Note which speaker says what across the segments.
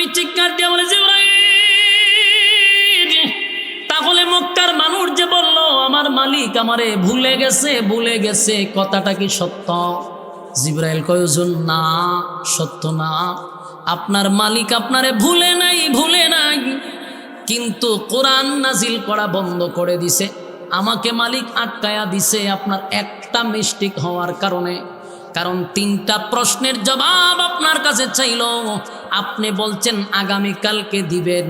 Speaker 1: নবী চিৎকার দিয়ে বলে জিবরাইল, তাহলে মক্কার মানুষ যে বলল আমার মালিক আমারে ভুলে গেছে কথাটা কি সত্য? জিবরাইল কয় হুজুর না, সত্য না, আপনার মালিক আপনারে ভুলে নাই, কিন্তু কোরআন নাজিল করা বন্ধ করে দিছে। আমাকে মালিক আটকায়া দিছে আপনার একটা মিস্টেক হওয়ার কারণে। কারণ 3টা প্রশ্নের জবাব আপনার কাছে চাইল, আপনি বলছেন আগামীকালকে দিবেন।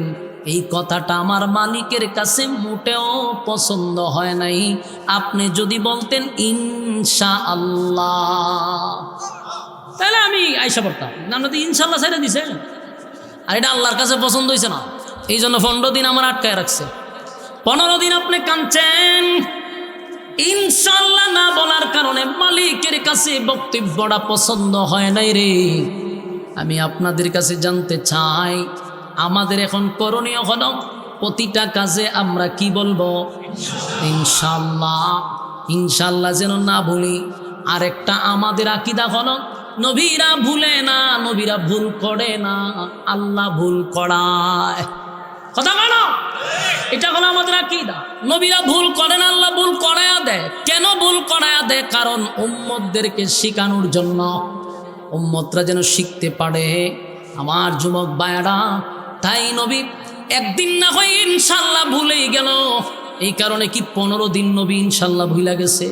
Speaker 1: এই কথাটা আমার মালিকের কাছে মোটেও পছন্দ হয় নাই। আপনি যদি বলতেন ইনশাআল্লাহ, তাহলে আমি আয়সা পড়তাম। না তো ইনশাআল্লাহ ছেড়ে দিছে, আর এটা আল্লাহর কাছে পছন্দ হয়েছে না। এই জন্য 15 দিন আমার আটকায় রাখছে। 15 দিন আপনি কাঁদছেন, ইনশাআল্লাহ না বলার কারণে মালিকের কাছে বক্তব্যটা পছন্দ হয় নাই রে। আমি আপনাদের কাছে জানতে চাই, আমাদের এখন করণীয় হলো প্রতিটা কাজে আমরা কি বলবো? ইনশাআল্লাহ। ইনশাআল্লাহ যেন না বলি। আরেকটা আমাদের আকীদা হলো নবীরা ভুলে না, নবীরা ভুল করে না, আল্লাহ ভুল করায়। কথা বলো, এটা হলো আমাদের আকীদা। নবীরা ভুল করে না, আল্লাহ ভুল করায়া দেয়। কেন ভুল করায়া দেয়? কারণ উম্মতদেরকে শিখানোর জন্য, উম্মতরা যেন শিখতে পারে। আমার যুবক ভাইয়েরা, তাই নবী একদিন না হয় ইনশাআল্লাহ ভুলেই গেল। এই কারণে কি 15 দিন নবী ইনশাআল্লাহ ভুলে গেছে?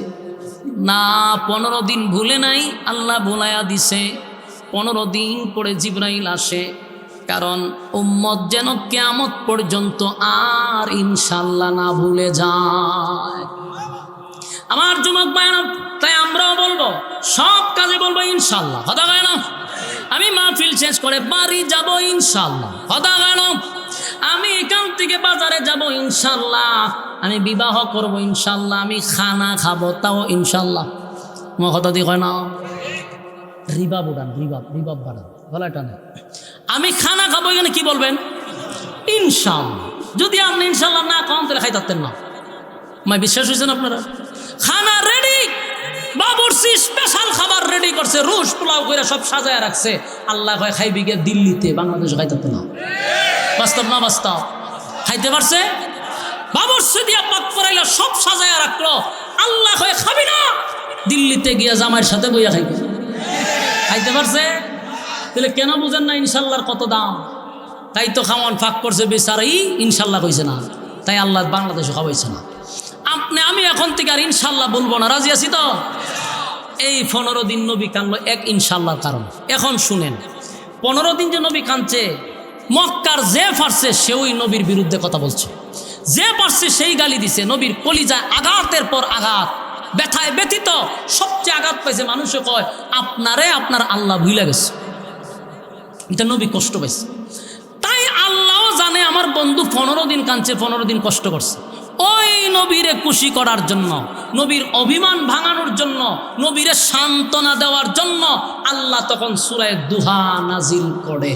Speaker 1: না, 15 দিন ভুলে নাই, আল্লাহ ভুলাইয়া দিছে। 15 দিন পরে জিবরাইল আসে, কারণ উম্মত যেন কিয়ামত পর্যন্ত আর ইনশাআল্লাহ না ভুলে যায়। আমার যুবক ভাইরা, তাই আমরাও বলবো, সব কাজে বলবো ইনশাআল্লাহ। কথা কয় না? আমি মাহফিল শেষ করে বাড়ি যাব ইনশাআল্লাহ। কথা কয় না? আমি এখান থেকে বাজারে যাব ইনশাআল্লাহ। আমি বিবাহ করব ইনশাআল্লাহ। আমি খানা খাবো তাও ইনশাআল্লাহ। আমার কথা দিয়ে কয় না? রিবাব উড়ান, রিবাব বাড়ান, গলাটা না। আমি খানা খাবো, এখানে কি বলবেন? ইনশাআল্লাহ। যদি আপনি ইনশাআল্লাহ না খান তাহলে খাই থাকতেন না। আমায় বিশ্বাস হয়েছেন আপনারা? খানা রেডি, বাবুর্চি স্পেশাল খাবার রেডি করছে, রুশ পোলাও করে সব সাজায় রাখছে। আল্লাহ কয় খাইবি গিয়ে দিল্লিতে, বাংলাদেশে খাই থাকতেন না। বাস্তব না বাস্তব? খাইতে পারছে? বাবুর্চি দিয়া পাক করাইলো, সব সাজায় রাখলো। আল্লাহ কয় খাবি না, দিল্লিতে গিয়া জামাইয়ের সাথে বইয়া খাইবে। খাইতে পারছে? তাহলে কেন বুঝেন না ইনশাআল্লাহর কত দাম? তাই তো খাওয়ান ফাঁক করছে বেচারাই, ইনশাআল্লাহ কইছে না, তাই আল্লাহ বাংলাদেশে খাওয়াইছে না। আমি এখন থেকে আর ইনশাআল্লাহ বলবো না, রাজি আছি তো? এই 15 দিন নবী কানলো এক ইনশাআল্লাহর কারণ। এখন শুনেন, 15 দিন যে নবী কানছে, মক্কার যে পারছে সেওই নবীর বিরুদ্ধে কথা বলছে, যে পারছে সেই গালি দিছে। নবীর কলিজায় আঘাতের পর আঘাত, ব্যথায় ব্যথিত, সবচেয়ে আঘাত পাইছে। মানুষে কয় আপনারে আপনার আল্লাহ ভুলে গেছে, এটা নবী কষ্ট পাইছে। তাই আল্লাহও জানে আমার বন্ধু 15 দিন কাঁদছে, 15 দিন কষ্ট করছে। ওই নবীরে খুশি করার জন্য, নবীর অভিমান ভাঙানোর জন্য, নবীরে সান্ত্বনা দেওয়ার জন্য আল্লাহ তখন সূরা দুহা নাজিল করে।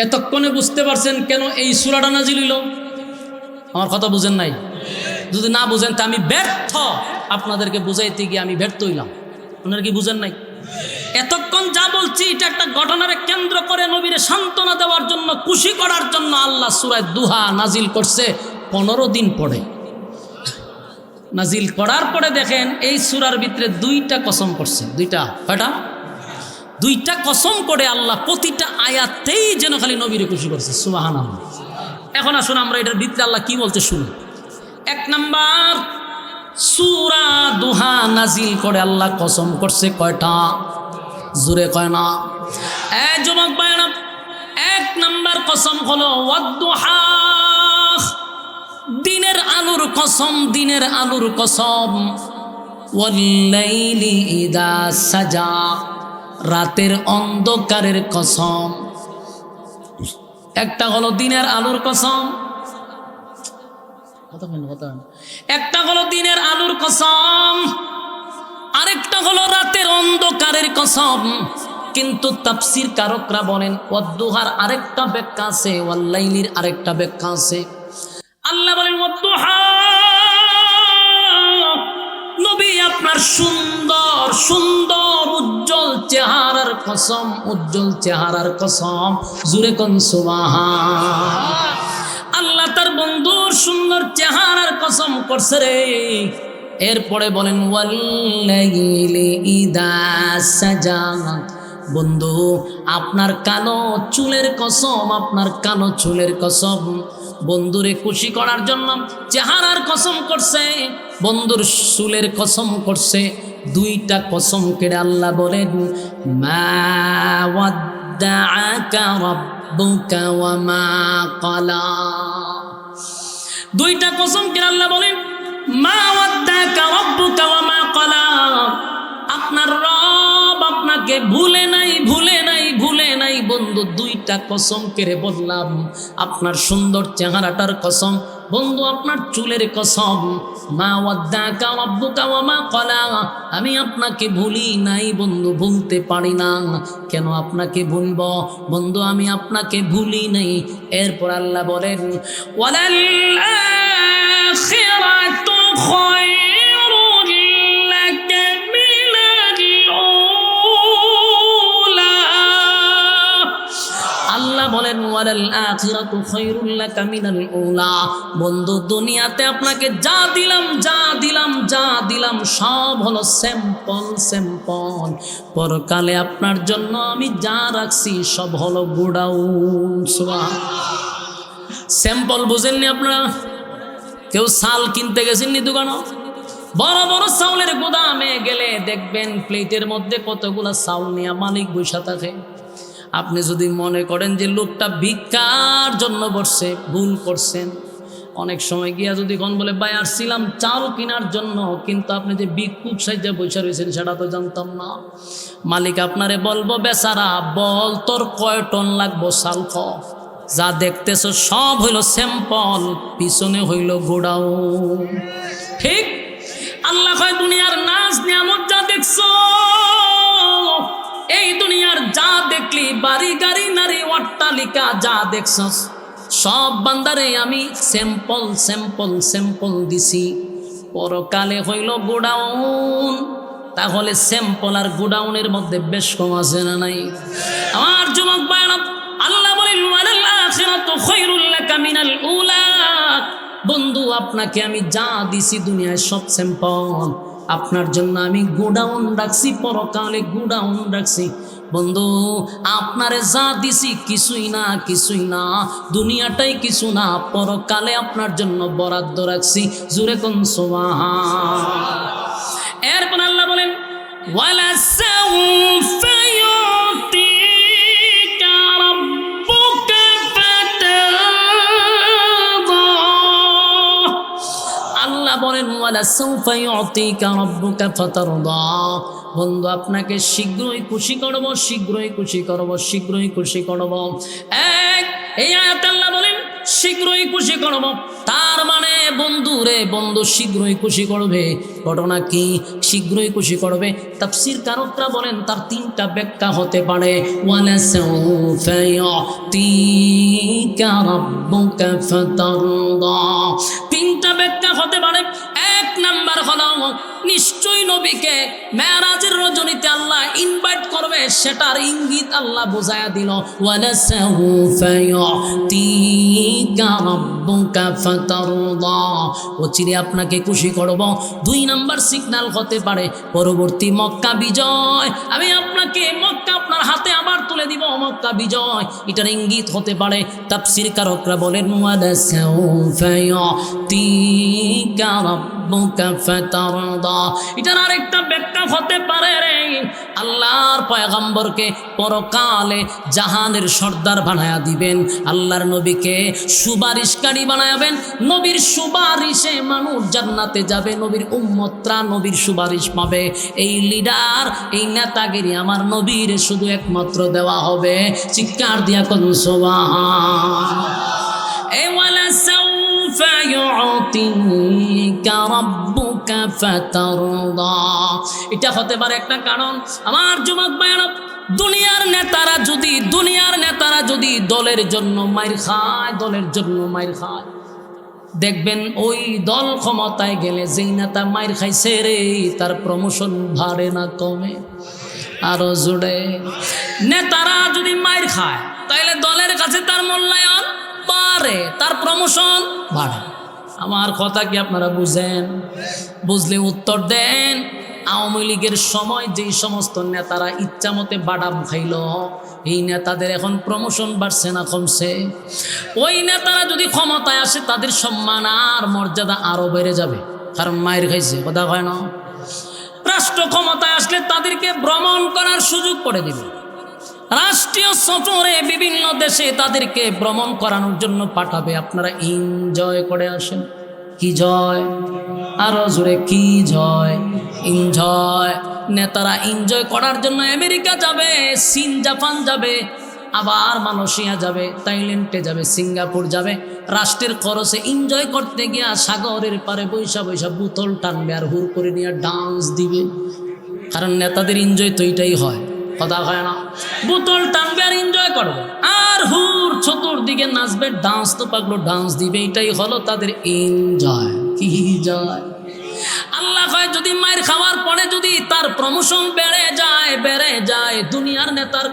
Speaker 1: এতক্ষণে বুঝতে পারছেন কেন এই সূরাটা নাজিল হইল? আমার কথা বুঝেন নাই? যদি না বুঝেন তা আমি ব্যর্থ, আপনাদেরকে বুঝাইতে গিয়ে আমি ব্যর্থ হইলাম। আপনারা কি বুঝেন নাই? এতক্ষণ যা বলছি এটা একটা ঘটনারে কেন্দ্র করে নবীরে সান্ত্বনা দেওয়ার জন্য, খুশি করার জন্য আল্লাহ সূরা দুহা নাজিল করছে 15 দিন পরে। নাজিল করার পরে দেখেন এই সূরার ভিতরে 2টা কসম করছে। 2টা, কয়টা? 2টা কসম করে আল্লাহ প্রতিটা আয়াতেই যেন খালি নবীরে খুশি করছে। সুবহানাল্লাহ। এখন আসুন আমরা এটার ভিতরে আল্লাহ কি বলতে শুনি। 1 নাম্বার, সূরা দুহা নাজিল করে আল্লাহ কসম করছে কয়টা? জোরে কয় না? এই যুবক ভাইরা, 1 নাম্বার কসম হলো ওয়াদ-দুহা, দিনের আলোর কসম, দিনের আলোর কসম। ওয়াল-লাইলি ইযা সাজা, রাতের অন্ধকারের কসম। একটা হলো দিনের আলোর কসম, একটা হলো দিনের আলোর কসম, আরেকটা হলো রাতের অন্ধকারের কসম। কিন্তু তাফসীর কারকরা বলেন ওয়াদ-দুহার আরেকটা ব্যাখ্যা আছে, ওয়াল-লাইলির আরেকটা ব্যাখ্যা আছে। আল্লাহ বলেন ওয়াদ-দুহা, নবী আপনার সুন্দর সুন্দর উজ্জ্বল চেহারার কসম, উজ্জ্বল চেহারার কসম, জুরে কোন সুবহান। আল্লাহ তার বন্ধুর সুন্দর চেহারার কসম করছে রে। এরপরে বলেন ওয়াল্লাইলি ইযা সাজা, বন্ধু আপনার কালো চুলের কসম, আপনার কালো চুলের কসম। বন্ধুরে খুশি করার জন্য চেহারার কসম করছে, বন্ধুর চুলের কসম করছে। দুইটা কসম কেড়ে আল্লাহ বলেন মা ওয়াদ্দাআকা রাব্বুকা ওয়া মা ক্বালা। দুইটা কসম কেড়ে আল্লাহ বলেন মা ওয়াদ্দাআকা রাব্বুকা ওয়া মা ক্বালা। আপনার রব আপনাকে ভুলে নাই, ভুলে নাই, ভুলে নাই। বন্ধু দুইটা কসম কেড়ে বললাম, আপনার সুন্দর চেহারাটার কসম, বন্ধু আপনার চুলের কসম। মা ওয়াদ্দাআকা রাব্বুকা ওয়া মা ক্বালা। আমি আপনাকে ভুলি নাই বন্ধু, ভুলতে পারি না। কেন আপনাকে ভুলব বন্ধু, আমি আপনাকে ভুলি নাই। এরপর আল্লাহ বলেন ওয়ালাল আখিরাতু খায়রুল লাকা মিনাল উলা। আল্লাহ বলেন ওয়ালাল আখিরাতু খায়রুল লাকা মিনাল উলা। বন্ধু দুনিয়াতে আপনাকে যা দিলাম, যা দিলাম, যা দিলাম সব হলো স্যাম্পল, স্যাম্পল। পরকালে আপনার জন্য আমি যা রাখছি সব হলো গোডাউন। সুবহানাল্লাহ। স্যাম্পল বুঝেননি আপনারা? কেউ চাল কিনতে গেছেননি দোকানে? বড় বড় চাউলের গোদামে গেলে দেখবেন প্লেটের মধ্যে কতগুলা চাউল নিয়ে মালিক বসে থাকে। আপনি যদি মনে করেন যে লোকটা ভিক্ষার জন্য বসছে, ভুল করছেন। অনেক সময় গিয়া যদি কোন বলে ভাই আসছিলাম চাল কেনার জন্য, কিন্তু আপনি যে ভিক্ষুক সাইজে বসে রয়েছেন সেটা তো জানতাম না। মালিক আপনারে বলবো বেচারা বল তোর কয় টন লাগবো চাল খ। যা দেখতেছ সব হইল স্যাম্পল, পিছনে হইল গোডাউন। ঠিক আল্লাহ কয় দুনিয়ার নাজ নিয়ামত যা দেখছো, এই দুনিয়ার যা দেখলি বাড়ি গাড়ি নারী অট্টালিকা যা দেখছস সব বান্দারে আমি স্যাম্পল, স্যাম্পল, স্যাম্পল দিছি। পরকালে হইল গোডাউন। তাহলে স্যাম্পল আর গোডাউনের মধ্যে বেশ কম আছে না নাই? আমার যুবক ভাইরা, আল্লাহ বলেন ওয়ালাল আখিরাতু খায়রুল লাকা মিনাল উলা। বন্ধু আপনাকে আমি যা দিছি দুনিয়ায় সব স্যাম্পল, আপনার জন্য আমি গোডাউন রাখছি, পরকালে গোডাউন রাখছি। বন্ধু আপনারে যা দিছি কিছুই না, কিছুই না, দুনিয়াটাই কিছু না, পরকালে আপনার জন্য বরাদ্দ রাখছি। জুরে কোন সুবহান। এরপর আল্লাহ বলেন ওয়ালা সাউফা ইউতিকা রাব্বুকা ফাতারদা। আল্লাহ বলেন ওয়ালা সাউফা ইউতিকা রাব্বুকা ফাতারদা। বন্ধু আপনাকে শীঘ্রই খুশি করব, শীঘ্রই খুশি করব, শীঘ্রই খুশি করব। এই আয়াতে আল্লাহ বলেন শীঘ্রই খুশি করব। তার মানে বন্ধু রে, বন্ধু শীঘ্রই খুশি করবে। ঘটনা কি শীঘ্রই খুশি করবে? তাফসীর কারকরা বলেন তার তিনটা ব্যাখ্যা হতে পারে। ওয়ালা সাউফা ইউতিকা রাব্বুকা ফাতারদা, তিনটা ব্যাখ্যা হতে পারে। এক নাম্বার হলো নিশ্চয়ই নবীকে মেরাজের রজনীতে আল্লাহ ইনভাইট করবে, সেটার ইঙ্গিত আল্লাহ বোঝায়া দিল। ওয়ালা সাউফা ইউতিকা রাব্বুকা ফাতারদা, অচিরে আপনাকে খুশি করব। দুই নাম্বার সিগন্যাল হতে পারে পরবর্তী মক্কা বিজয়, আমি আপনাকে মক্কা আপনার হাতে আবার তুলে দিব, মক্কা বিজয়, এটার ইঙ্গিত হতে পারে। তাফসীর কারকরা বলেন ওয়ালা সাউফা ইউতিকা রাব্বুকা ফাতারদা, এটার আরেকটা ব্যাখ্যা হতে পারে রে, আল্লাহর পয়গম্বরকে পরকালে জাহানের সর্দার বানায়া দিবেন, আল্লাহর নবীকে সুপারিশকারী বানাবেন, নবীর সুপারিশে মানুষ জান্নাতে যাবে, নবীর উম্মতরা নবীর সুপারিশ পাবে। এই লিডার, এই নেতাগিরি আমার নবীর শুধু একমাত্র দেওয়া হবে। চিৎকার দিয়া কোন সুবহান। এই ওয়ালা সাউফা ইউতিকা রাব্বুকা ফাতারদা, এটা হতে পারে একটা কারণ। আমার যুবক ভাইরা, দুনিয়ার নেতারা যদি দলের জন্য মাইর খায়, দলের জন্য মাইর খায়, দেখবেন ওই দল ক্ষমতায় গেলে যেই নেতা মাইর খাইছে রে তার প্রমোশন বাড়ে না কমে, আরো জোরে। নেতারা যদি মাইর খায় তাহলে দলের কাছে তার মূল্যায়ন বাড়ে, তার প্রমোশন বাড়ে। আমার কথা কি আপনারা বুঝেন? বুঝলে উত্তর দেন। আওয়ামী লীগের সময় যেই সমস্ত নেতারা ইচ্ছা মতে বাদাম খাইল, এই নেতাদের এখন প্রমোশন বাড়ছে না কমছে? ওই নেতারা যদি ক্ষমতায় আসে তাদের সম্মান আর মর্যাদা আরো বেড়ে যাবে, কারণ মায়ের খাইছে, কথা হয় না? রাষ্ট্র ক্ষমতায় আসলে তাদেরকে ভ্রমণ করার সুযোগ করে দিবে, রাষ্ট্রীয় সফরে বিভিন্ন দেশে তাদেরকে ভ্রমণ করানোর জন্য পাঠাবে। আপনারা এনজয় করে আসেন। কি জয়? আরো জোরে কি জয়? এনজয়। নেতারা এনজয় করার জন্য আমেরিকা যাবে, চীন জাপান যাবে, আবার মালয়েশিয়া যাবে, থাইল্যান্ডে যাবে, সিঙ্গাপুর যাবে। রাষ্ট্রের খরচে এনজয় করতে গিয়া সাগরের পারে বৈশা বৈশা বোতল টানবে আর হুর করে নিয়ে ডান্স দিবে। কারণ নেতাদের এনজয় তো এইটাই হয়, কথা হয় না? বোতল টানবে আর এনজয় করবে, আর হুর চতুর্দিকে নাচবে, ডান্স তো পাগলো ডান্স দিবে। এটাই হলো তাদের এনজয়। কি জয়? আল্লাহ কয় যদি মায়ের খাওয়ার পরে যদি তার প্রমোশন বেড়ে যায় দুনিয়ার নেতার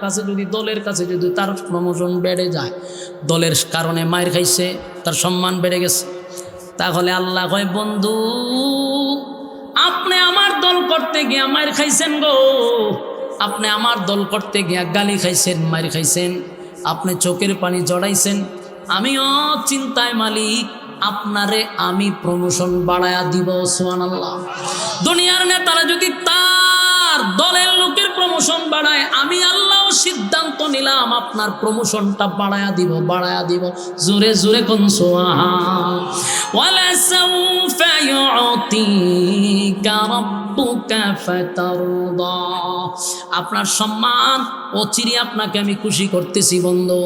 Speaker 1: কাছে যদি দলের কাছে যদি তার প্রমোশন বেড়ে যায়, দলের কারণে মায়ের খাইছে, তার সম্মান বেড়ে গেছে, তাহলে আল্লাহ কয় বন্ধু আপনি আমার দল করতে গিয়া মায়ের খাইছেন গো, আপনি আমার দল করতে গিয়া গালি খাইছেন, মায়ের খাইছেন, আপনি চোখের পানি জড়াইছেন, আমিও চিন্তায় মালিক, আপনারে আমি প্রমোশন বাড়ায়া দিব। সুবহানাল্লাহ। দুনিয়ার নেতারা যদি তার দলের লোকের প্রমোশন বাড়ায়, আমি আল্লাহও সিদ্ধান্ত নিলাম আপনার প্রমোশনটা বাড়ায়া দিব। জোরে জোরে কোন সুবহান। ওয়ালা সাউফা ইউতিকা রাব্বুকা ফাতারদা। আপনার সম্মান অচিরে আপনাকে আমি খুশি করতেছি বন্ধু।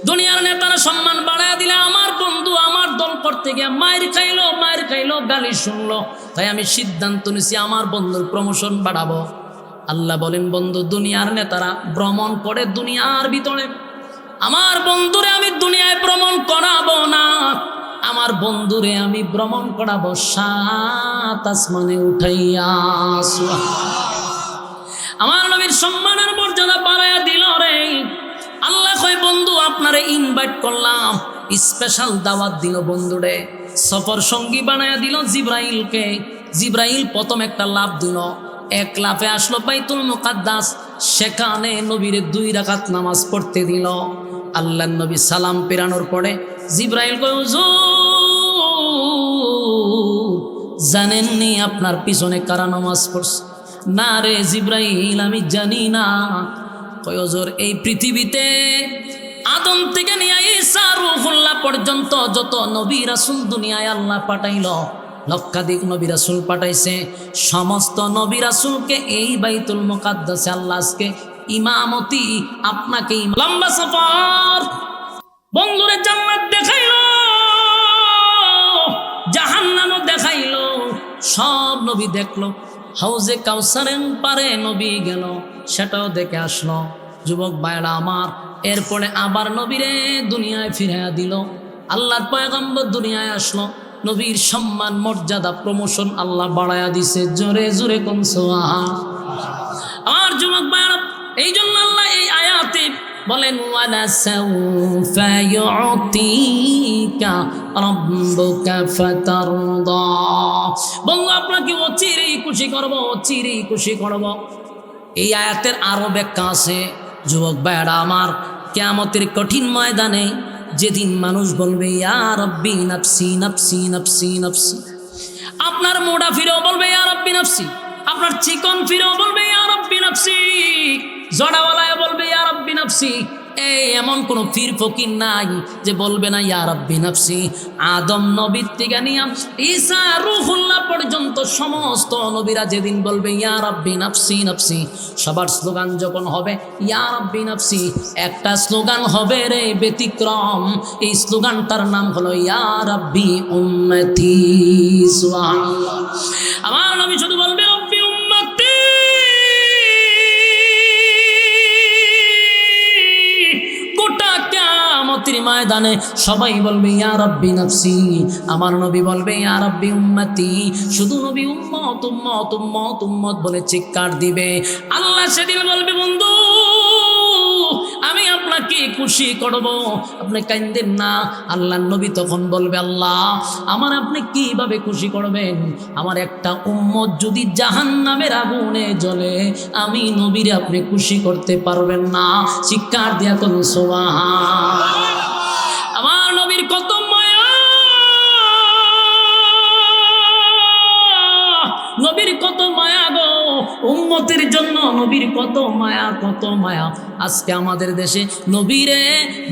Speaker 1: দুনিয়ার নেতারা সম্মান বাড়ায়া দিলে আমার বন্ধু আমার দল করতে গিয়ে মায়ের খাইলো, গালি শুনলো, তাই আমি সিদ্ধান্ত নিছি আমার বন্ধুর প্রমোশন বাড়াবো। আল্লাহ বলেন বন্ধু দুনিয়ার নেতারা ভ্রমণ করে দুনিয়ার ভিতরে, আমার বন্ধুরে আমি দুনিয়ায় ভ্রমণ করাবো না, আমার বন্ধুরে আমি ভ্রমণ করাবো সাত আসমানে উঠাইয়া। আমার নবীর সম্মানের মর্যাদা বাড়াইয়া দিল রে। আল্লাহ কয় বন্ধু আপনারে ইনভাইট করলাম, স্পেশাল দাওয়াত দিল বন্ধুরে, সফর সঙ্গী বানায়া দিল জিব্রাইলকে। জিব্রাইল প্রথম একটা লাফ দিল, এক লাফে আসলো বাইতুল মুকাদ্দাস, সেখানে নবীরে 2 রাকাত নামাজ পড়তে দিল। আল্লাহ নবী সালাম পেরানোর পরে জিব্রাইল কয় হুজুর জানেননি আপনার পিছনে কারা নামাজ পড়ছে? না রে জিব্রাইল আমি জানি না। কয় হুজুর এই পৃথিবীতে আদম থেকে নিয়ে ঈসা রূহুল্লাহ পর্যন্ত যত নবী রাসূল দুনিয়ায় আল্লাহ পাঠাইল, লক্ষাধিক নবী রাসূল পাঠাইছে, সমস্ত নবী রাসূলকে এই বাইতুল মুকাদ্দাসে আল্লাহ আজকে ইমামতি আপনাকে লম্বা সফর বন্ধুরে জান্নাত দেখাইলো, জাহান্নামও দেখাইলো, সব নবী দেখলো। হাউজে কাউসারের পারে নবী গেল, সেটাও দেখে আসলো। যুবক ভাইরা আমার, এরপরে আবার নবীরে দুনিয়ায় ফিরাইয়া দিল। আল্লাহর পয়গম্বর দুনিয়ায় আসলো, নবীর সম্মান মর্যাদা প্রমোশন আল্লাহ বাড়ায়া দিছে। জোরে জোরে কোন সুবহান। আমার যুবক ভাইরা, এই জন্য আল্লাহ এই আয়াতে বলেন ওয়ালা সাউফা ইউতিকা রাব্বুকা ফাতারদা। বন্ধু আপনাকে অচিরেই খুশি করব। এই আয়াতের আরো ব্যাখ্যা আছে। যুবক ভাইরা আমার, কিয়ামতের কঠিন ময়দানে যেদিন মানুষ বলবে ইয়া রাব্বি নাফসি নাফসি নাফসি নাফসি, আপনার মোড়া ফিরেও বলবে ইয়া রাব্বি নাফসি, আপনার চিকন ফিরেও বলবে ইয়া রাব্বি নাফসি, জড়াওয়ালায় বলবে ইয়া রাব্বি নাফসি। এই এমন কোন পীর ফকির নাই যে বলবে না ইয়া রাব্বি নাফসি। আদম নবীর থেকে নিয়ে ঈসা রূহুল্লাহ পর্যন্ত সমস্ত নবীরা যেদিন বলবে ইয়া রাব্বি নাফসি নাফসি, সবার স্লোগান যখন হবে ইয়া রাব্বি নাফসি, একটা স্লোগান হবে রে ব্যতিক্রম। এই স্লোগানটার নাম হলো ইয়া রাব্বি উম্মতি। সুবহানাল্লাহ। আমার নবী শুধু বলবে রাব্বি উম্মতি, কিয়ামতের ময়দানে সবাই বলবে ইয়া রাব্বি নাফসি, আমার নবী বলবে ইয়া রাব্বি উম্মতি, শুধু নবী উম্মত উম্মত উম্মত উম্মত বলে চিৎকার দিবে। আল্লাহ সেদিন বলবে বন্ধু আমি আপনাকে খুশি করব, আপনি কাঁদেন না। আল্লাহর নবী তখন বলবে আল্লাহ আমার আপনি কিভাবে খুশি করবেন, আমার একটা উম্মত যদি জাহান্নামের আগুনে জ্বলে আমি নবীরে আপনি খুশি করতে পারবেন না। চিৎকার দিয়া করুন সুবহান। আমার নবীর কত মায়া, নবীর কত মায়া গো, উম্মতের জন্য নবীর কত মায়া কত মায়া। আজকে আমাদের দেশে নবীরে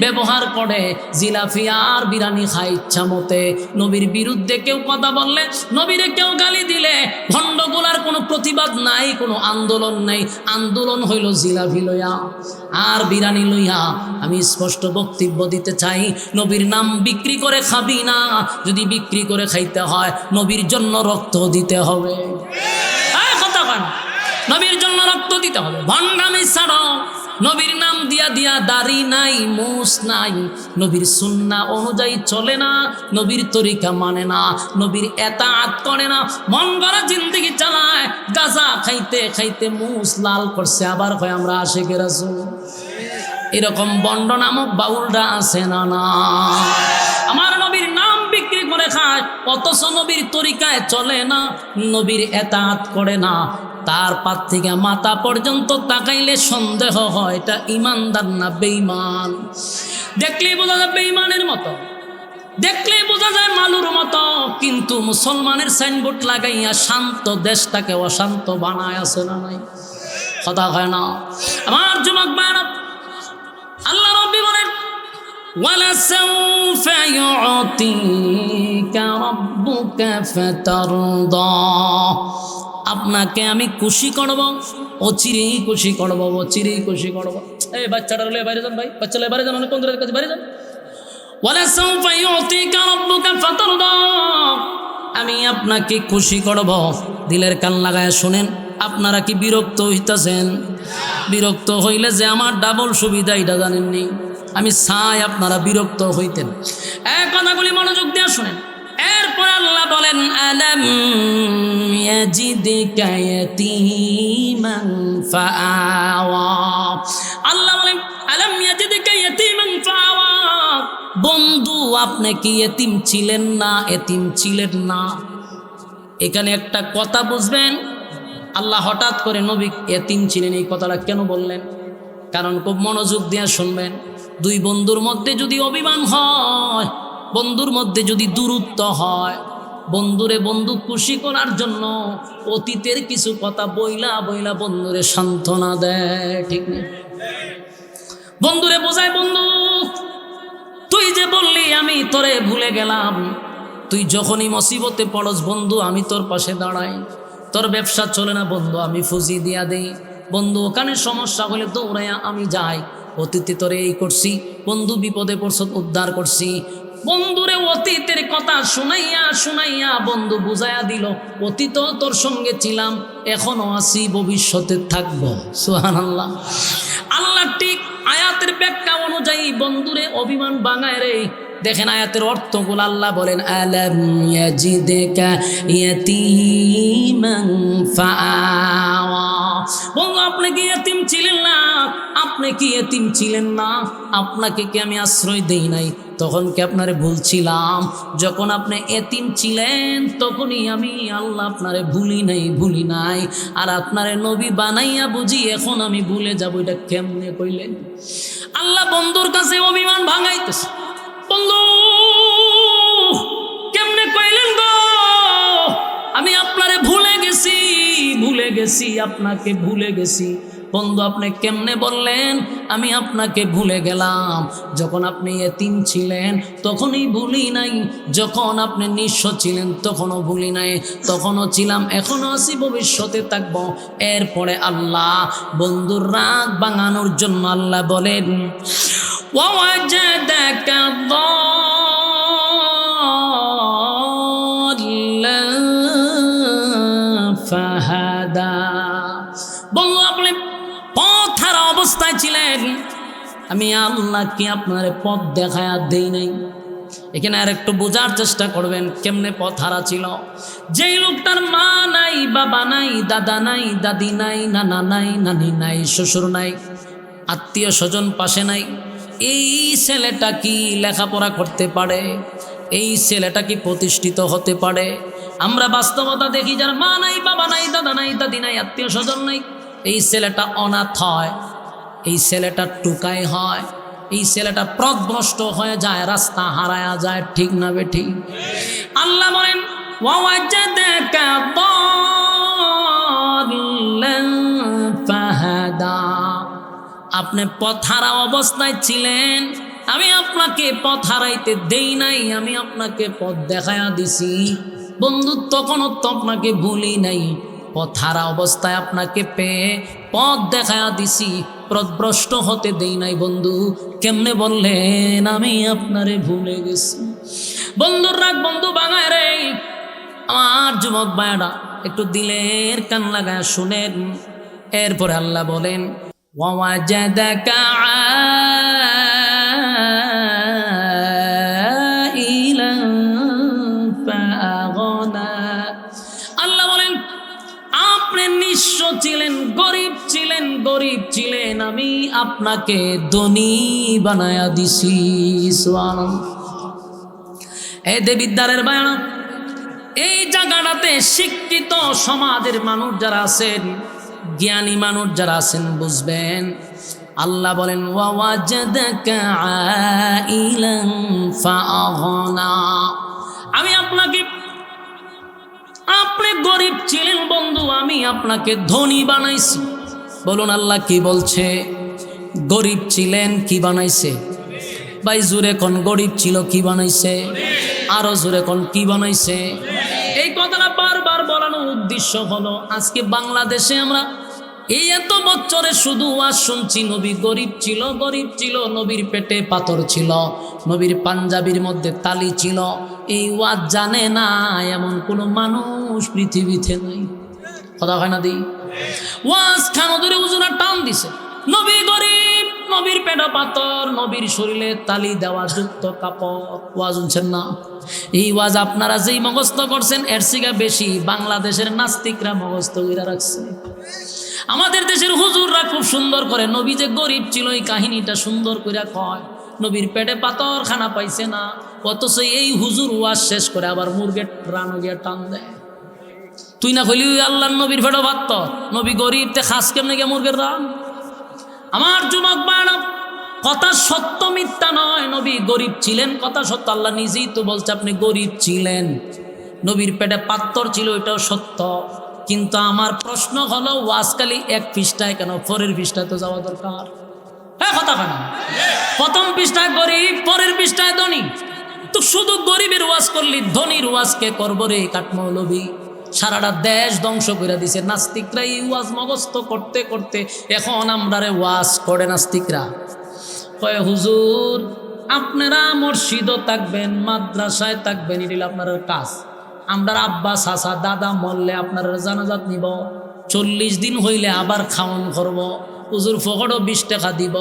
Speaker 1: ব্যবহার করে জিলাপি আর বিরিয়ানি খায় ইচ্ছা মতে। নবীর বিরুদ্ধে কেউ কথা বললে, নবীরে কেউ গালি দিলে ভণ্ডগুলার কোনো প্রতিবাদ নাই, কোনো আন্দোলন নাই। আন্দোলন হইল জিলাপি লইয়া আর বিরিয়ানি লইয়া। আমি স্পষ্ট বক্তব্য দিতে চাই, নবীর নাম বিক্রি করে খাবি না, যদি বিক্রি করে খাইতে হয় নবীর জন্য রক্ত দিতে হবে। কথা বল, নবীর জন্য রক্ত দিতে হবে। ভণ্ডামি ছাড়ো, নবীর নাম দিয়া দিয়া দাড়ি নাই মুছ নাই, নবীর সুন্নাহ অনুযায়ী চলে না, নবীর তরিকা মানে না, নবীর এতাআত করে না, মন গড়া জিন্দেগি চালায়। গাঁজা খাইতে খাইতে মুছ লাল করছে, আবার কয় আমরা আশিকে রাসূল। এরকম বন্ড নামক বাউলরা আছে না? না, আমার নবীর নাম বিক্রি করে খায়, অথচ নবীর তরিকায় চলে না, নবীর এতাআত করে না। তার পা থেকে মাথা পর্যন্ত তাকাইলে সন্দেহ হয় এটা ইমানদার না বেঈমান। দেখলেই বোঝা যায় বেঈমানের মতো, দেখলেই বোঝা যায় মালুর মতো। কিন্তু মুসলমানের সাইনবোর্ড লাগাইয়া শান্ত দেশটাকে অশান্ত বানায় আছে না নাই? কথা হয় না? আমার যুবক ভাইরা, আল্লাহ রাব্বি বলেন ওয়ালাসাউফা ইউতিকা রাব্বুকা ফাতারদা, আপনাকে আমি খুশি করব, অচিরেই খুশি করব, অচিরেই খুশি করব। এই বাচ্চাটা হলে বাইরে যান ভাই, বাচ্চারা বাইরে যান, অনেক বন্ধুদের কাছে বাইরে যান। ওয়ালাসাউফা ইউতিকা রাব্বুকা ফাতারদা, আমি আপনাকে খুশি করব। দিলের কান লাগায় শুনেন, আপনারা কি বিরক্ত হইতেছেন? বিরক্ত হইলে যে আমার ডাবল সুবিধা এটা জানেননি? আমি চাই আপনারা বিরক্ত হইতেন। এই কথাগুলি মনোযোগ দিয়ে শুনেন। এরপর আল্লাহ বলেন আলাম ইয়াজিদকা ইয়াতীমান ফাআওয়া, আল্লাহ বলেন আলাম ইয়াজিদকা ইয়াতীমান ফাআওয়া, বন্ধু আপনি কি এতিম ছিলেন না? এতিম ছিলেন না। এখানে একটা কথা বুঝবেন, আল্লাহ হঠাৎ করে নবী এতিম ছিলেন এই কথাটা কেন বললেন? কারণ খুব মনোযোগ দিয়ে শুনবেন। দুই বন্ধুর মধ্যে যদি অভিমান হয়, বন্ধুর মধ্যে যদি দূরত্ব হয়, বন্ধুরে বন্ধু খুশি করার জন্য অতীতের কিছু কথা বইলা বইলা বন্ধুরে সান্ত্বনা দেয়, ঠিক না? বন্ধুরে বোঝায়, বন্ধু তুই যে বললি আমি তোরে ভুলে গেলাম, তুই যখনই মুসিবতে পড়স বন্ধু আমি তোর পাশে দাঁড়াই, তোর ব্যবসা চলে না বন্ধু আমি ফুজি দিয়া দেই, বন্ধু ওখানে সমস্যা হলে দৌড়াইয়া আমি যাই, অতীতে তোরে এই করছি, বন্ধু বিপদে পড়ছ উদ্ধার করছি। বন্ধুরে অতীতের কথা শুনাইয়া শুনাইয়া বন্ধু বুঝাইয়া দিল, অতীত তোর সঙ্গে ছিলাম, এখনো আছি, ভবিষ্যতে থাকবো। সুবহানাল্লাহ। আল্লাহ ঠিক আয়াতের ব্যাখ্যা অনুযায়ী বন্ধুরে অভিমান বাঙায় রে। দেখেন আয়াতের অর্থগুলো, আল্লাহ বলেন আলাম ইয়াজিদকা ইয়াতীমান ফাআওয়া, বন্ধু আপনি কি এতিম ছিলেন না? আপনি কি এতিম ছিলেন না? আপনাকে কি আমি আশ্রয় দেই নাই? তখন কি আপনারে ভুলছিলাম? যখন আপনি এতিম ছিলেন তখনই আমি আল্লাহ আপনারে ভুলি নাই। আর আপনারে নবী বানাইয়া বুঝি এখন আমি ভুলে যাব, এটা কেমনে কইলেন? আল্লাহ বন্ধুর কাছে অভিমান ভাঙাইতেছে। বন্ধু কেমনে কইলেন গো আমি আপনারে ভুলে গেছি, আপনাকে ভুলে গেছি। বন্ধু আপনি কেমনে বললেন আমি আপনাকে ভুলে গেলাম? যখন আপনি এতিম ছিলেন তখনই ভুলি নাই, যখন আপনি নিঃস্ব ছিলেন তখনও ভুলি নাই, তখনও ছিলাম, এখনও আছি, ভবিষ্যতে থাকব। এরপরে আল্লাহ বন্ধুর রাগ ভাঙানোর জন্য আল্লাহ বলেন ওয়াজাদাকা দাল্লান ফাহাদা, বন্ধু আপনি পথহারা অবস্থায় ছিলেন, আমি আল্লাহ কি আপনার পথ দেখায়া দেই নাই? এখানে আর একটু বোঝার চেষ্টা করবেন কেমনে পথ হারা ছিল। যেই লোকটার মা নাই, বাবা নাই, দাদা নাই, দাদি নাই, নানা নাই, নানি নাই, শ্বশুর নাই, আত্মীয় স্বজন পাশে নাই, এই ছেলেটা কি লেখাপড়া করতে পারে? এই ছেলেটা কি প্রতিষ্ঠিত হতে পারে? আমরা বাস্তবতা দেখি, যার মা নাই, বাবা নাই, দাদা নাই, দাদি নাই, আত্মীয় স্বজন নাই, এই ছেলেটা অনাথ হয়, এই ছেলেটা টুকাই হয়, এই ছেলেটা পথভ্রষ্ট হয়ে যায়, রাস্তা হারায়া যায়। ঠিক না বেঠিক? আল্লাহ বলেন ওয়াওয়াজাদাকা দাল্লান ফাহাদা, আপনি পথ হারা অবস্থায় ছিলেন, আমি আপনাকে পথ হারাইতে দেই নাই, আমি আপনাকে পথ দেখায়া দিছি। বন্ধু তখনও তো আপনাকে ভুলি নাই, পথ হারা অবস্থায় আপনাকে পেয়ে পথ দেখায়া দিছি, পথভ্রষ্ট হতে দেই নাই। বন্ধু কেমনে বললেন আমি আপনারে ভুলে গেছি? বন্ধুর রাগ বন্ধু বাঙায় রে। আমার যুবক ভাইরা একটু দিলের কান লাগায় শুনেন। এরপরে আল্লাহ বলেন ওয়াওয়াজাদাকা আইলান ফাগনা, আল্লাহ বলেন আপনি নিঃস্ব ছিলেন, গরিব ছিলেন, গরিব ছিলেন, আমি আপনাকে ধনী বানায়া দিছি। সুবহানাল্লাহ। এই দেবিদ্বারের বায়না, এই জায়গাটাতে শিক্ষিত সমাজের মানুষ যারা আছেন, জ্ঞানী মানুষ যারা আছেন বুঝবেন। আল্লাহ বলেন ওয়াওয়াজাদাকা আইলান ফাগনা, আমি আপনাকে, আপনি গরিব ছিলেন বন্ধু, আমি আপনাকে ধনী বানাইছি। বলুন আল্লাহ কি বলছে? গরিব ছিলেন, কি বানাইছে? ভাই জোরে কোন গরিব ছিল, কি বানাইছে? আরো জোরে কোন কি বানাইছে? এই কথাটা বারবার বলানোর উদ্দেশ্য হলো আজকে বাংলাদেশে আমরা এই এত বছরে শুধু ওয়াজ শুনছি, নবী গরিব ছিল, গরিব ছিল, নবীর পেটে পাথর ছিল, নবীর পাঞ্জাবির মধ্যে তালি ছিল। এই ওয়াজ জানে না এমন কোনো মানুষ পৃথিবীতে নাই। কথা হয় না দিই? ওয়াজ খানো ধরে হুজুরা টান দিছে, নবী গরিব, নবীর পেটে পাথর, নবীর শরীরে তালি দেওয়া যুক্ত কাপড়। ওয়াজ শুনছেন না? এই ওয়াজ আপনারা যেই মুখস্থ করছেন এর থেকে বেশি বাংলাদেশের নাস্তিকরা মুখস্থ করে রাখছে। আমাদের দেশের হুজুররা খুব সুন্দর করে নবী যে গরিব ছিল এই কাহিনীটা সুন্দর করে কয়, নবীর পেটে পাথর খানা পাইছে না, অথচ এই হুজুর ওয়াজ শেষ করে আবার মুরগের রানো গিয়ে টান দেয়। তুই না কইলি আল্লাহর নবীর পেটে পাথর, নবী গরিব, তে খাস কেমনে গিয়ে মুরগের রান? আমার যুবক বাড়া, কথা সত্য মিথ্যা নয়, নবী গরিব ছিলেন, কথা সত্য। আল্লাহ নিজেই তো বলছে আপনি গরিব ছিলেন, নবীর পেটে পাথর ছিল, এটাও সত্য। কিন্তু আমার প্রশ্ন হলো ওয়াজকালি এক পৃষ্ঠায় কেন, পরের পৃষ্ঠায় তো যাওয়া দরকার। হ্যাঁ কথা কেন? প্রথম পৃষ্ঠায় গরিব, পরের পৃষ্ঠায় ধনী। তো শুধু গরিবের ওয়াজ করলি, ধনীর ওয়াজ কে করবো রে কাঠমৌলবী? সারাটা দেশ ধ্বংস করে দিছে নাস্তিকরা এই ওয়াজ মুখস্থ করতে করতে। এখন আমরা রে ওয়াজ করে নাস্তিকরা কয় হুজুর আপনারা মসজিদও থাকবেন, মাদ্রাসায় থাকবেন, এটি আপনার কাজ। আমরা আব্বা চাচা দাদা মরলে আপনারা জানাজাত নিব, 40 দিন হইলে আবার খাওয়ান করব, হুজুর ফকটও 20 টাকা দিব,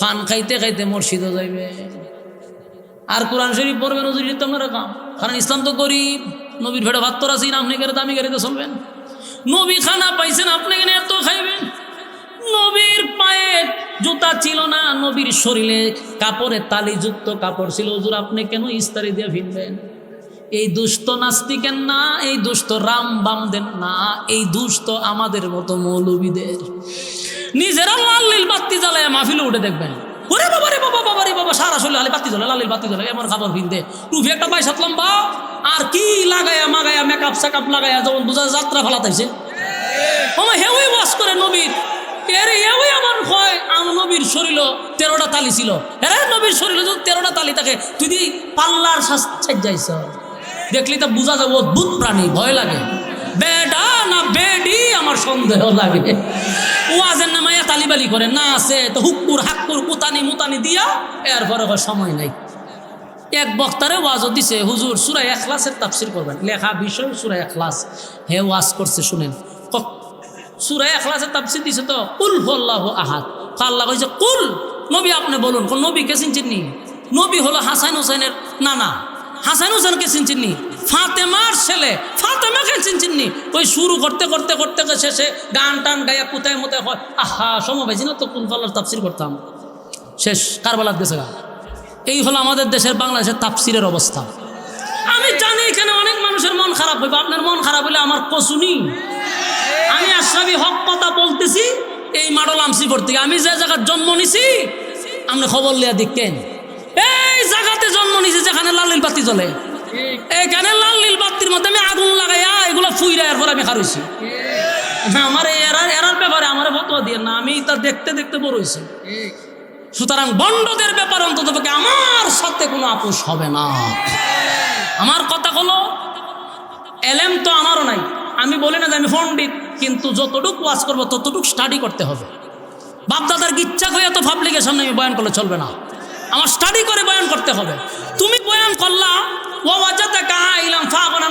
Speaker 1: ফান খাইতে খাইতে মসজিদও যাইবে আর কোরআন শরীফ পড়বেন। হুজুর তো আপনারা কাম, কারণ ইসলাম তো গরিব, নবীর ভেড়া ভাত তো আছেন, আপনি গেলে দামি গাড়িতে চলবেন। নবী খানা পাইছেন, আপনি কেন এত খাইবেন? নবীর পায়ে জুতা ছিল না, নবীর শরীরে কাপড়ে তালিযুক্ত কাপড় ছিল, হুজুর আপনি কেন ইস্তারি দিয়ে ফিরবেন? এই দুষ্ট নাস্তিকের না, এই দুষ্ট রাম বামদের না, এই দুষ্ট আমাদের মতো মৌলবীদের। নিজেরা লাল বাতি জ্বালায় মাহফিলে উঠে দেখবেন, ওরে বাবা রে বাবা, বাবা রে বাবা, সারা শরীরে লাল বাতি জ্বলে, লাল বাতি জ্বলে, এমন খাবার ভিনতে টুপি একটা 22 লম্বা, আর কি লাগায়া মাগায়া মেকআপ সেকআপ লাগায়া যেমন বোঝা যাত্রা ফালাতাইছে। আমার হেউই ওয়াজ করে নবীর, এরে হেউই আমার হয় নবীর শরীর 13টা তালি ছিল। হ্যাঁ নবীর শরীরে যদি 13টা তালি থাকে, তুই দি পাল্লার সাজাইছ, দেখলি তো বোঝা যাবে অদ্ভুত প্রাণী, ভয় লাগে। বেডা না বেডি আমার সন্দেহ লাগে। ওয়াজের নামায় তালিবালি করে না, আছে তো হুক্কুর হাক্কুর কুতানি মুতানি দিয়া, এরপরে সময় নাই। এক বক্তারে ওয়াজও দিছে, হুজুর সূরা ইখলাসের তাফসীর করবেন, লেখা বিষয় সূরা ইখলাস। হে ওয়াজ করছে শুনেন, সূরা ইখলাসের তাফসীর দিছে তো কুল হুয়াল্লাহু আহাদ। আল্লাহ কইছে কুল নবী আপনি বলুন, কোন নবীকে চিনচিননি? নবী হলো হাসান হোসেনের নানা, হাসান হোসেনকে চিনচিননি? ফাতেমার ছেলে, ফাতেমাকে চিনচিননি? ওই শুরু করতে করতে করতে শেষে গান টান গায়া কোথায় মতে হয়, আহা সময় পাইছি না তো কোন পাল্লার তাফসির করতাম, শেষ কারবালার দেশে গা। এই হলো আমাদের দেশের বাংলাদেশের তাফসিরের অবস্থা। আমি জানি এখানে অনেক মানুষের মন খারাপ হইবে, আপনার মন খারাপ হইলে আমার কসুনি। আমি আশরাফি হক কথা বলতেছি এই মাডল আমসি করতে, আমি যে জায়গার জন্ম নিছি আপনি খবর লিয়া দেখেন, এই জায়গাতে জন্ম নিছি যেখানে লাল নীল বাতি জ্বলে, এইখানে লাল নীল বাতির মধ্যে আমি আগুন লাগাইয়া এগুলো ফুইরা এরপর আমি খারইছি। আমার এরার ব্যাপারে আমার ফতোয়া দিয়ে না, আমি তা দেখতে দেখতে বড় হইছি। সুতরাং বন্ডদের ব্যাপারে অন্তত আমার সাথে কোনো আপোষ হবে না। আমার কথা হলো, এলেম তো আমারও নাই, আমি বলি না যে আমি পণ্ডিত, কিন্তু যতটুকু ওয়াজ করবো ততটুকু স্টাডি করতে হবে। বাপদাদার ইচ্ছা করে এত পাবলিকের সামনে আমি বয়ান করলে চলবে না, আমার স্টাডি করে বয়ান করতে হবে। তুমি বয়ান করলা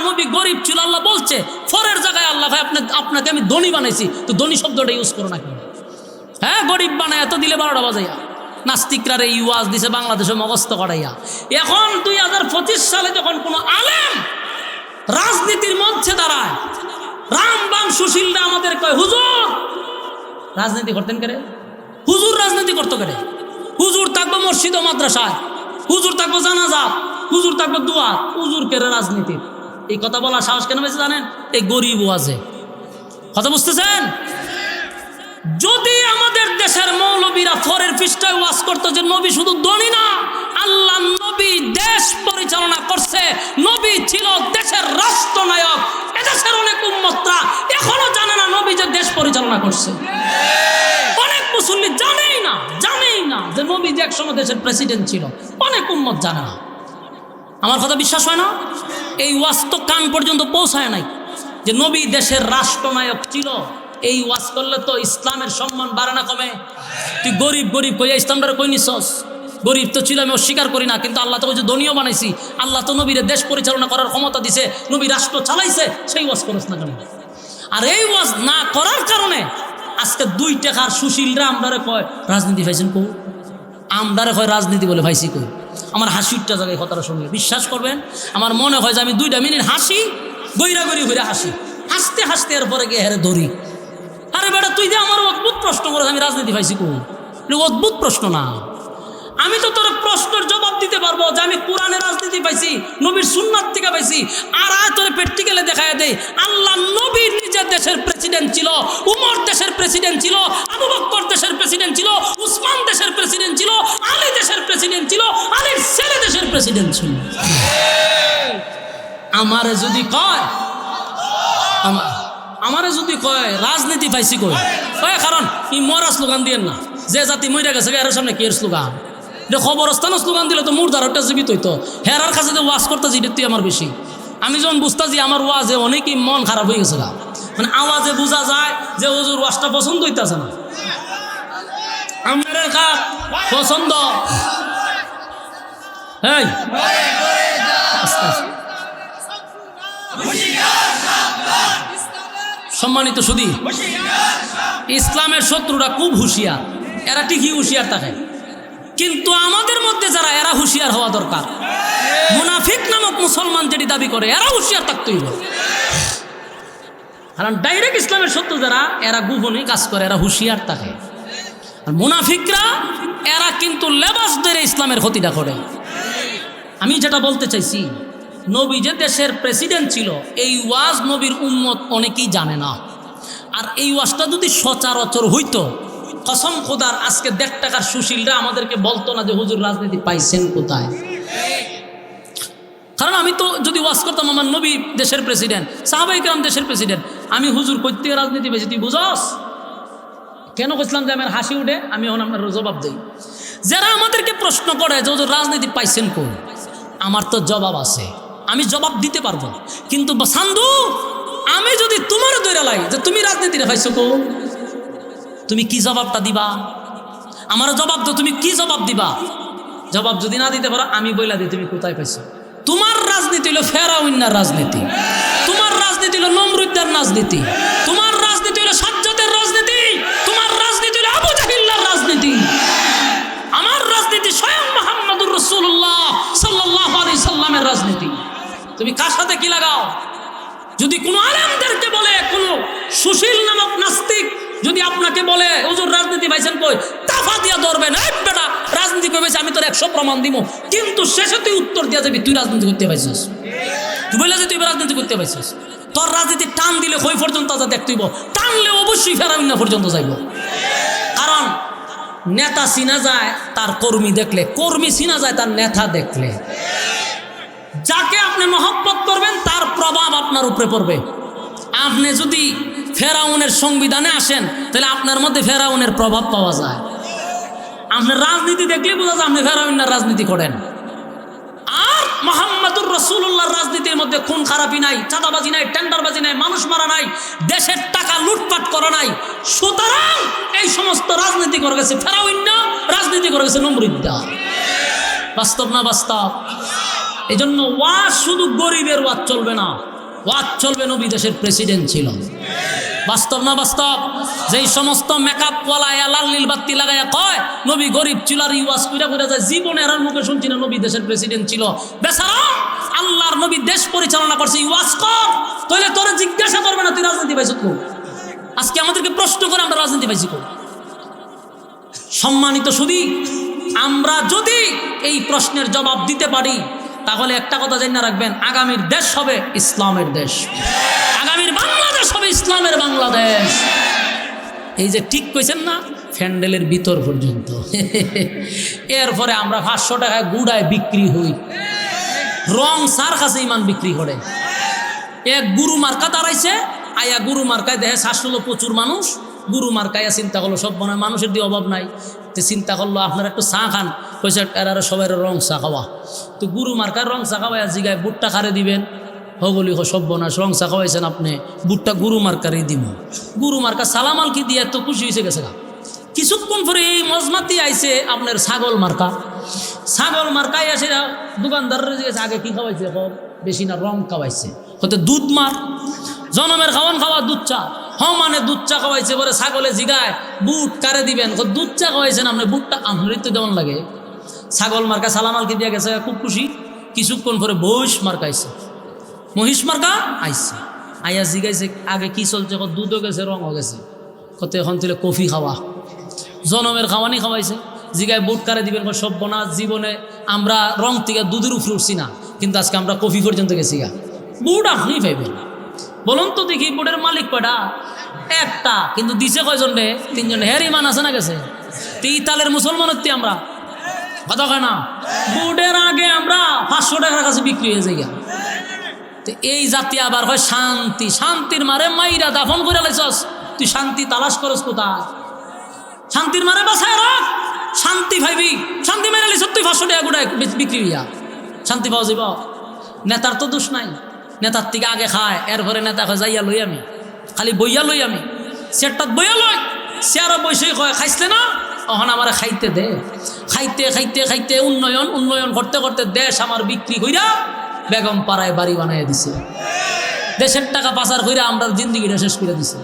Speaker 1: নবী গরিব ছিল, আল্লাহ বলছে ফরের জায়গায় আল্লাহ ভাই আপনাকে আমি ধনী বানাইছি, তো ধনী শব্দটা ইউজ করো না কেন? হ্যাঁ, গরিব বানায় এত দিলে 12টা বাজাইয়া নাস্তিকরা এই ওয়াজ দিছে বাংলাদেশে মগস্ত করাইয়া। এখন 2025 সালে যখন কোনো আলেম রাজনীতির মধ্যে দাঁড়ায়, রাম বাম সুশীলরা আমাদের কয় হুজুর রাজনীতি করতেন কেরে, হুজুর রাজনীতি করতো কেরে, হুজুর থাকবো মসজিদ ও মাদ্রাসায়, হুজুর থাকবো জানাজা, হুজুর থাকবো দোয়া, হুজুর কেরে রাজনীতি। এই কথা বলা সাহস কেন পেয়েছে জানেন? এই গরিব ওয়াজে। কথা বুঝতেছেন? যদি আমাদের দেশের মৌলবীরা ফরের পৃষ্ঠায় ওয়াজ করতো যে নবী শুধু ধনী না, আল্লাহ নবী দেশ পরিচালনা করছে, নবী ছিল দেশের রাষ্ট্রনায়ক, এদেশের অনেক উম্মতরা এখনো জানে না নবী যে দেশ পরিচালনা করছে। অনেক মুসল্লি জানেই না যে নবী যে একসময় দেশের প্রেসিডেন্ট ছিল, অনেক উম্মত জানে না। আমার কথা বিশ্বাস হয় না? এই ওয়াজ তো কান পর্যন্ত পৌঁছায় নাই যে নবী দেশের রাষ্ট্রনায়ক ছিল। এই ওয়াজ করলে তো ইসলামের সম্মান বাড়ে না কমে? তুই গরিব গরিব কইয়া ইসলামটা কই নিছস? গরিব তো ছিল, আমি অস্বীকার করি না, কিন্তু আল্লাহ তো বলছে ধনীও বানাইছি, আল্লাহ তো নবীরে দেশ পরিচালনা করার ক্ষমতা দিছে, নবী রাষ্ট্র চালাইছে, সেই ওয়াজ করস না কেন? আর এই ওয়াজ না করার কারণে আজকে 2 টাকার সুশীলরা আমরারে কয় রাজনীতি পাইছেন কো, আমরারে কয় রাজনীতি বলে ভাইছি কই। আমার হাসি উঠটা জায়গায় কথাটা শুনলে বিশ্বাস করবেন, আমার মনে হয় যে আমি 2টা মিনিট হাসি, গইরা গড়ি ঘুরে হাসি, হাসতে হাসতে এরপরে গিয়ে হেরে ধরি। আরে বেটা তুই যে আমার অদ্ভুত প্রশ্ন করে আমি রাজনীতি পাইছি কো, অদ্ভুত প্রশ্ন না। আমি তো তোর প্রশ্নের জবাব দিতে পারবো যে আমি কোরআনে রাজনীতি পাইছি, নবীর সুন্নাত থেকে পাইছি। আর তোর প্র্যাকটিক্যালে দেখায় দেয় আল্লাহ নবী নিজের দেশের প্রেসিডেন্ট ছিল, উমর দেশের প্রেসিডেন্ট ছিল, আবু বকর দেশের প্রেসিডেন্ট ছিল, উসমান দেশের প্রেসিডেন্ট ছিল, আলী দেশের প্রেসিডেন্ট ছিল, আলীর ছেলে দেশের প্রেসিডেন্ট ছিল। আমারে যদি কয় রাজনীতি পাইছি কই, কারণ ই মরা স্লোগান দিয়েন না, যে জাতি মরে গেছে এর সামনে কি স্লোগান? এটা খবরস্থানও স্লোগান দিলে তো মুর্দার একটা জীবিত হইতো। হেরার কাছে যে ওয়াজ করতেছি এটা তুই আমার বেশি। আমি যখন বুঝতেছি আমার ওয়াজে অনেকই মন খারাপ হয়ে গেছে, মানে আওয়াজে বোঝা যায় যে হুজুর ওয়াজটা পছন্দ হইতেছে না। আমার পছন্দ এই সম্মানিত সুধী, ইসলামের শত্রুরা খুব হুঁশিয়ার, এরা ঠিকই হুঁশিয়ার থাকে, কিন্তু আমাদের মধ্যে যারা এরা হুঁশিয়ার হওয়া দরকার। মুনাফিক নামক মুসলমান যেটি দাবি করে এরা হুঁশিয়ার থাকতেই হবে, কারণ ডাইরেক্ট ইসলামের শত্রু যারা এরা গোপনে কাজ করে, এরা হুঁশিয়ার থাকে। আর মুনাফিকরা এরা কিন্তু লেবাস ধরে ইসলামের ক্ষতিটা করে। আমি যেটা বলতে চাইছি, নবী যে দেশের প্রেসিডেন্ট ছিল এই ওয়াজ নবীর উম্মত অনেকেই জানে না। আর এই ওয়াজটা যদি সচরাচর হইতো, কসম খোদার আজকে 1.5 টাকার সুশীলরা আমাদেরকে বলতো না যে হুজুর রাজনীতি পাইছেন কোথায়। কারণ আমি তো যদি ওয়াজ করতাম আমার নবী দেশের প্রেসিডেন্ট, সাহাবায়ে কেরাম দেশের প্রেসিডেন্ট, আমি হুজুর কই থেকে রাজনীতি পাইছি তুই বুঝস? কেন কইছিলাম যে আমার হাসি উঠে, আমি এখন আপনার জবাব দিই। যারা আমাদেরকে প্রশ্ন করে যে হুজুর রাজনীতি পাইছেন কোন, আমার তো জবাব আছে, আমি জবাব দিতে পারবো। কিন্তু সান্ধু আমি যদি তোমার দৈরা লাই যে তুমি রাজনীতিটা পাইছো কোন, তুমি কি জবাবটা দিবা? আমার জবাব তো, তুমি কি জবাব দিবা? জবাব যদি না দিতে পারো আমি বইলা দিই তুমি কোথায় পাইছো। তোমার রাজনীতি হলো ফেরাউনের রাজনীতি, তোমার রাজনীতি হলো নমরুদের রাজনীতি, তোমার রাজনীতি হলো সাজ্জাদের রাজনীতি, তোমার রাজনীতি হলো আবু জাহিলের রাজনীতি। তুমি কার সাথে কি লাগাও? যদি কোনো আলেমদেরকে বলে, কোনো সুশীল নামক নাস্তিক যদি আপনাকে বলে হুজুর রাজনীতি পাইছেন কই, তাফা দিয়া ধরবেন, এই বেটা রাজনীতি কই পাইছে, আমি তোর 100 প্রমাণ দিব। কিন্তু শেষে তুই উত্তর দিয়া যাবি তুই রাজনীতি করতে পাইছিস, তুই বলে যে তুই রাজনীতি করতে পাইছিস। তোর রাজনীতি টান দিলে কই পর্যন্ত যা দেখতেইব, টানলে অবশ্যই ফেরাউন না পর্যন্ত যাইব। কারণ নেতা চিনা যায় তার কর্মী দেখলে, কর্মী চিনা যায় তার নেতা দেখলে। যাকে আপনি মহব্বত করবেন তার প্রভাব আপনার উপরে পড়বে। আপনি যদি ফেরাউনের সংবিধানে আসেন তাহলে আপনার মধ্যে ফেরাউনের প্রভাব পাওয়া যায়। আপনি রাজনীতি দেখলে বোঝা যায় আপনি ফেরাউনের রাজনীতি করেন। আর মুহাম্মদুর রাসূলুল্লাহর রাজনীতির মধ্যে খুন খারাপি নাই, চাঁদাবাজি নাই, টেন্ডারবাজি নাই, মানুষ মারা নাই, দেশের টাকা লুটপাট করা নাই। সুতরাং এই সমস্ত রাজনীতি করে গেছে ফেরাউন না, রাজনীতি করে গেছে নমরুদ্দা। বাস্তব না বাস্তব? এই জন্য ওয়াজ শুধু গরিবের ওয়াজ চলবে না, ওয়াজ চলবে নবী দেশের প্রেসিডেন্ট ছিল। বাস্তব না বাস্তব? যেই সমস্ত মেকআপ ওয়ালা লাল নীল বাতি লাগাইয়া কয় নবী গরিব ছিল আর ওয়াজ কইরা কইরা যায়, জীবনে এর মুখে শুনছি না নবী দেশের প্রেসিডেন্ট ছিল। বেচারা আল্লাহর নবী দেশ পরিচালনা করছে, ওয়াজ কর, তাহলে তোরে জিজ্ঞাসা করবে না তুই রাজনীতি পাইছ কো। আজকে আমাদেরকে প্রশ্ন করে আমরা রাজনীতি পাইছি কো। সম্মানিত শুধু আমরা যদি এই প্রশ্নের জবাব দিতে পারি তাহলে একটা কথা জেনে রাখবেন, আগামীর দেশ হবে ইসলামের দেশ, আগামীর বাংলাদেশ হবে ইসলামের বাংলাদেশ। এই যে ঠিক কইছেন না, ফ্যান্ডেলের ভিতর পর্যন্ত। এরপরে আমরা 500 টাকায় গুড়ায় বিক্রি হই, রং সার কাছে ইমান বিক্রি করে। এক গুরু মার্কা দাঁড়াইছে, আয়া গুরু মার্কায় দেখে শাসলো প্রচুর মানুষ, গুরু মার্কাইয়া চিন্তা করলো সব মনে মানুষের দিয়ে অভাব নাই, তো চিন্তা করলো আপনারা একটু চা খান, কইছে এরা সবাই রং চা খাওয়া। তো গুরু মার্কার রং চা খাওয়াইয়া জিগায় বুটটা খারে দিবেন, হবলি সব বনাস রং চা খাওয়াইছেন আপনি, বুটটা গুরু মার্কারই দিব। গুরু মার্কা সালামাল কি দিয়ে এত খুশি হয়েছে গেছে। কিছুক্ষণ পরে এই মজমাতি আইছে আপনার ছাগল মার্কা, ছাগল মার্কাই আসে দোকানদারের জিজ্ঞেস আগে কি খাওয়াইছে, বেশি না রং খাওয়াইছে, হতে দুধ মার জনমের খাওয়ান খাওয়া দুধ চা, মানে দুধ চা খাওয়াইছে। পরে ছাগলে জিগায় বুট কারে দিবেন, দুধ চা খাওয়াইছেন আপনি, বুটটা আপনারই তো যেমন লাগে। ছাগল মার্কা সালামালকি দিয়ে গেছে, খুব খুশি। কিছুক্ষণ পরে মহিষ মার্কাইছে, মহিষ মার্কা আইছে, আইয়া জিগাইছে আগে কি চলছে, দুধও গেছে রঙও গেছে, কত এখন তুলে কফি খাওয়া, জনমের খাওয়ানি খাওয়াইছে। জিগায় বুট কারে দিবেন, সব বনা জীবনে আমরা রং থেকে দুধের উপরে উঠছি না, কিন্তু আজকে আমরা কফি পর্যন্ত গেছি গা। বুট আপনি পাইবেন, বলুন তো দেখি বুটের মালিক কয়টা? একটা, কিন্তু দিছে কয়জন রে? 3 জন। হের ইমান আছে না গেছে? ইতালের মুসলমান হচ্ছি আমরা, কথা কয় না? বুটের আগে আমরা 500 টাকার কাছে বিক্রি হয়ে যাই। তো এই জাতি আবার হয় শান্তি, শান্তির মারে মাইরা দাফন করে লাইছস, তুই শান্তি তালাশ করস কোথায়? শান্তির মারে বাসায় রাখ, শান্তি ভাইবি, শান্তি মেরে লিছ তুই 500 টাকা গোটায় বিক্রি হইয়া শান্তি পাওয়া যাব? নেতার তো দোষ নাই, নেতার থেকে আগে খায়, এরপরে নেতা কয় যাইয়া লই আমি, খালি বইয়া লই আমি, সেটাত বইয়া লই, সে আরো বসে কয় খাইছে না, তখন আমার খাইতে দে। খাইতে খাইতে খাইতে উন্নয়ন উন্নয়ন করতে করতে দেশ আমার বিক্রি কইরা বেগম পাড়ায় বাড়ি বানাইয়া দিছে, দেশের টাকা পাচার কইরা আমরা জিন্দিগিটা শেষ করে দিছে।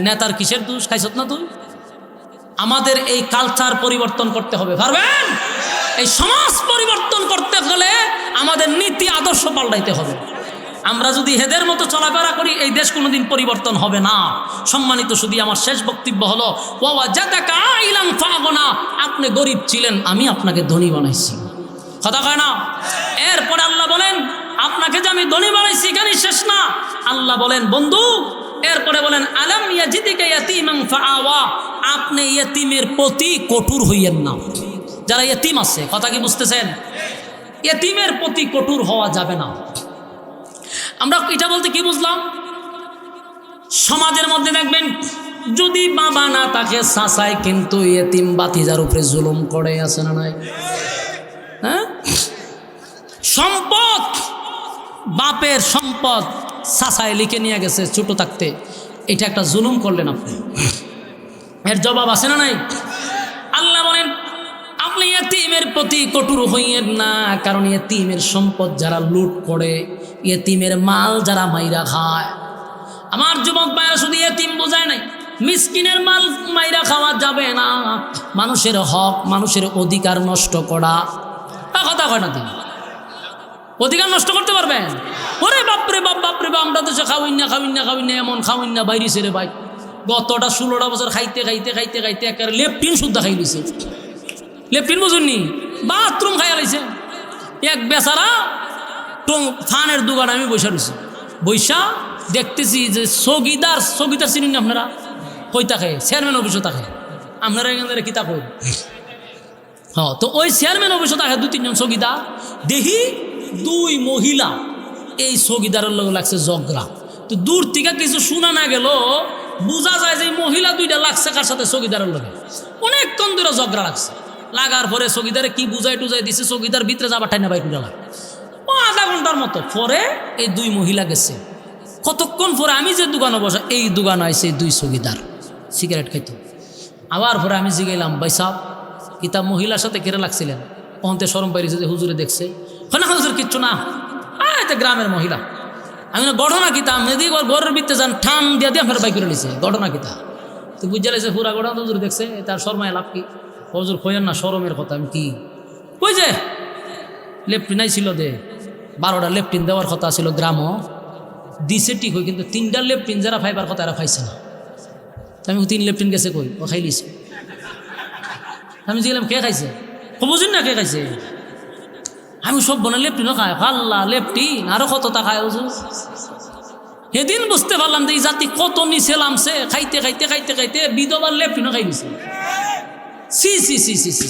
Speaker 1: নেতার কিসের দোষ? খাইছত না তুই? আমাদের এই কালচার পরিবর্তন করতে হবে, পারবেন? এই সমাজ পরিবর্তন করতে হলে আমাদের নীতি আদর্শ পাল্টাইতে হবে। আমরা যদি হেদের মতো চলাফেরা করি এই দেশ কোনোদিন পরিবর্তন হবে না। সম্মানিত শুধু আমার শেষ বক্তব্য হলো, আপনি গরিব ছিলেন, আমি আপনাকে ধনী বানাইছি, কথা কয় না? এরপরে আল্লাহ বলেন আপনাকে যে আমি ধনী বানাইছি এখানে শেষ না, আল্লাহ বলেন বন্ধু, এরপরে বলেন আলাম ইয়াজিদিকা ইয়াতীমান ফাআওয়া, আপনি ইয়তিমের প্রতি কঠোর হইয়েন না। যারা ইয়তিম আছে, কথা কি বুঝতেছেন? ইয়তিমের প্রতি কঠোর হওয়া যাবে না। আমরা এটা বলতে কি বুঝলাম? সমাজের মধ্যে দেখবেন যদি বাবা না তাকে চাচায় কিন্তু ইয়তিম বাতিজার উপরে জুলুম করে, আছে না নাই? হ্যাঁ, সম্পদ, বাপের সম্পদ চাচায় লিখে নিয়ে গেছে ছোট থাকতে, এটা একটা জুলুম করলেন আপনি, এর জবাব আছে না নাই? আল্লাহ বলেন আপনি ইয়তিমের প্রতি কঠোর হইয়েন না, কারণ ইয়তিমের সম্পদ যারা লুট করে, ইয়তিমের মাল যারা মাইরা খায়। আমার যুবক ভাইরা শুধু ইয়তিম বোঝায় নাই, মিসকিনের মাল মাইরা খাওয়া যাবে না। মানুষের হক, মানুষের অধিকার নষ্ট করা, কথা কয় না তিনি? অধিকার নষ্ট করতে পারবেন? ওরে বাপরে বাপ, বাপরে বাপ, আমরা তো খাওয়াই না এমন খাওয়াই না বাইরে ছেড়ে ভাই। গতটা 16টা বছর খাইতে খাইতে খাইতে খাইতে একেবারে লেপটিন শুদ্ধ খাই দিছে। লেপটিন বুঝুননি, বাথরুম খাইয়া লাইছে। এক বেচারা ফানের দোকান আমি বসে রয়েছি, বৈশা দেখতেছি যে স্থগিতার চিনুন আপনারা, কই থাকে চেয়ারম্যান অফিসও থাকে, আপনারা এখানে কিতা কই। হ্যাঁ, তো ওই চেয়ারম্যান অফিসও থাকে 2-3 জন স্থগিতা। দেখি 2 মহিলা এই স্থগিদারের লোক লাগছে ঝগড়া। তো দূর থেকে কিছু শোনা না গেল, বোঝা যায় যে মহিলা 2টা লাগছে কার সাথে, স্থগিদারের লোকে। অনেকক্ষণ ধরে ঝগড়া লাগছে। লাগার পরে স্থগিদারে কি বুঝাই টুজাই দিছে, স্থগিদার ভিতরে যাবার ঠাই না বাইক লাগে। আধা ঘন্টার মতো পরে এই 2 মহিলা গেছে। কতক্ষণ পরে আমি যে দোকানে বসা, এই দোকানে আইসে 2 স্থগিদার সিগারেট খাইতো। আবার পরে আমি জিগাইলাম, ভাই সাহেব কিতাব মহিলার সাথে কেড়ে লাগছিলেন? অন্তে শরম পাইছে যে হুজুরে দেখছে। না হুজুর কিচ্ছু না, এটা গ্রামের মহিলা। আমি না ঘটনা কিতা, মেদি ঘরের ভিতরে যান ঠান দিয়া দিয়ে আপনার বাইক করে নিছে, ঘটনা কিতা। তো বুঝে লাগছে পুরা ঘটনা হুজুর দেখছে, তার শর্মায় লাভ কি? হুজুর কইেন না শরমের কথা। আমি কি কই যে লেফটিনাই ছিল দে 12টা লেফটিন দেওয়ার কথা ছিল, গ্রামও দিছে ঠিক হই, কিন্তু 3টা লেফটিন যারা ফাইবার কথা এরা পাইছে না। আমি 3 লেফটিন গেছে কই, ও খাই লিছে। আমি জিগলাম কে খাইছে, বুঝুন না কে খাইছে। আমি সব বনে লেফটিনও খায়, পাল্লা লেফটিন আরো কত তা খায় হুজুর। সেদিন বুঝতে পারলাম যে এই জাতি কত নিচে নামছে, খাইতে খাইতে খাইতে খাইতে বিধবার লেফটিনও খাই দিছে। সি সি সি সি সি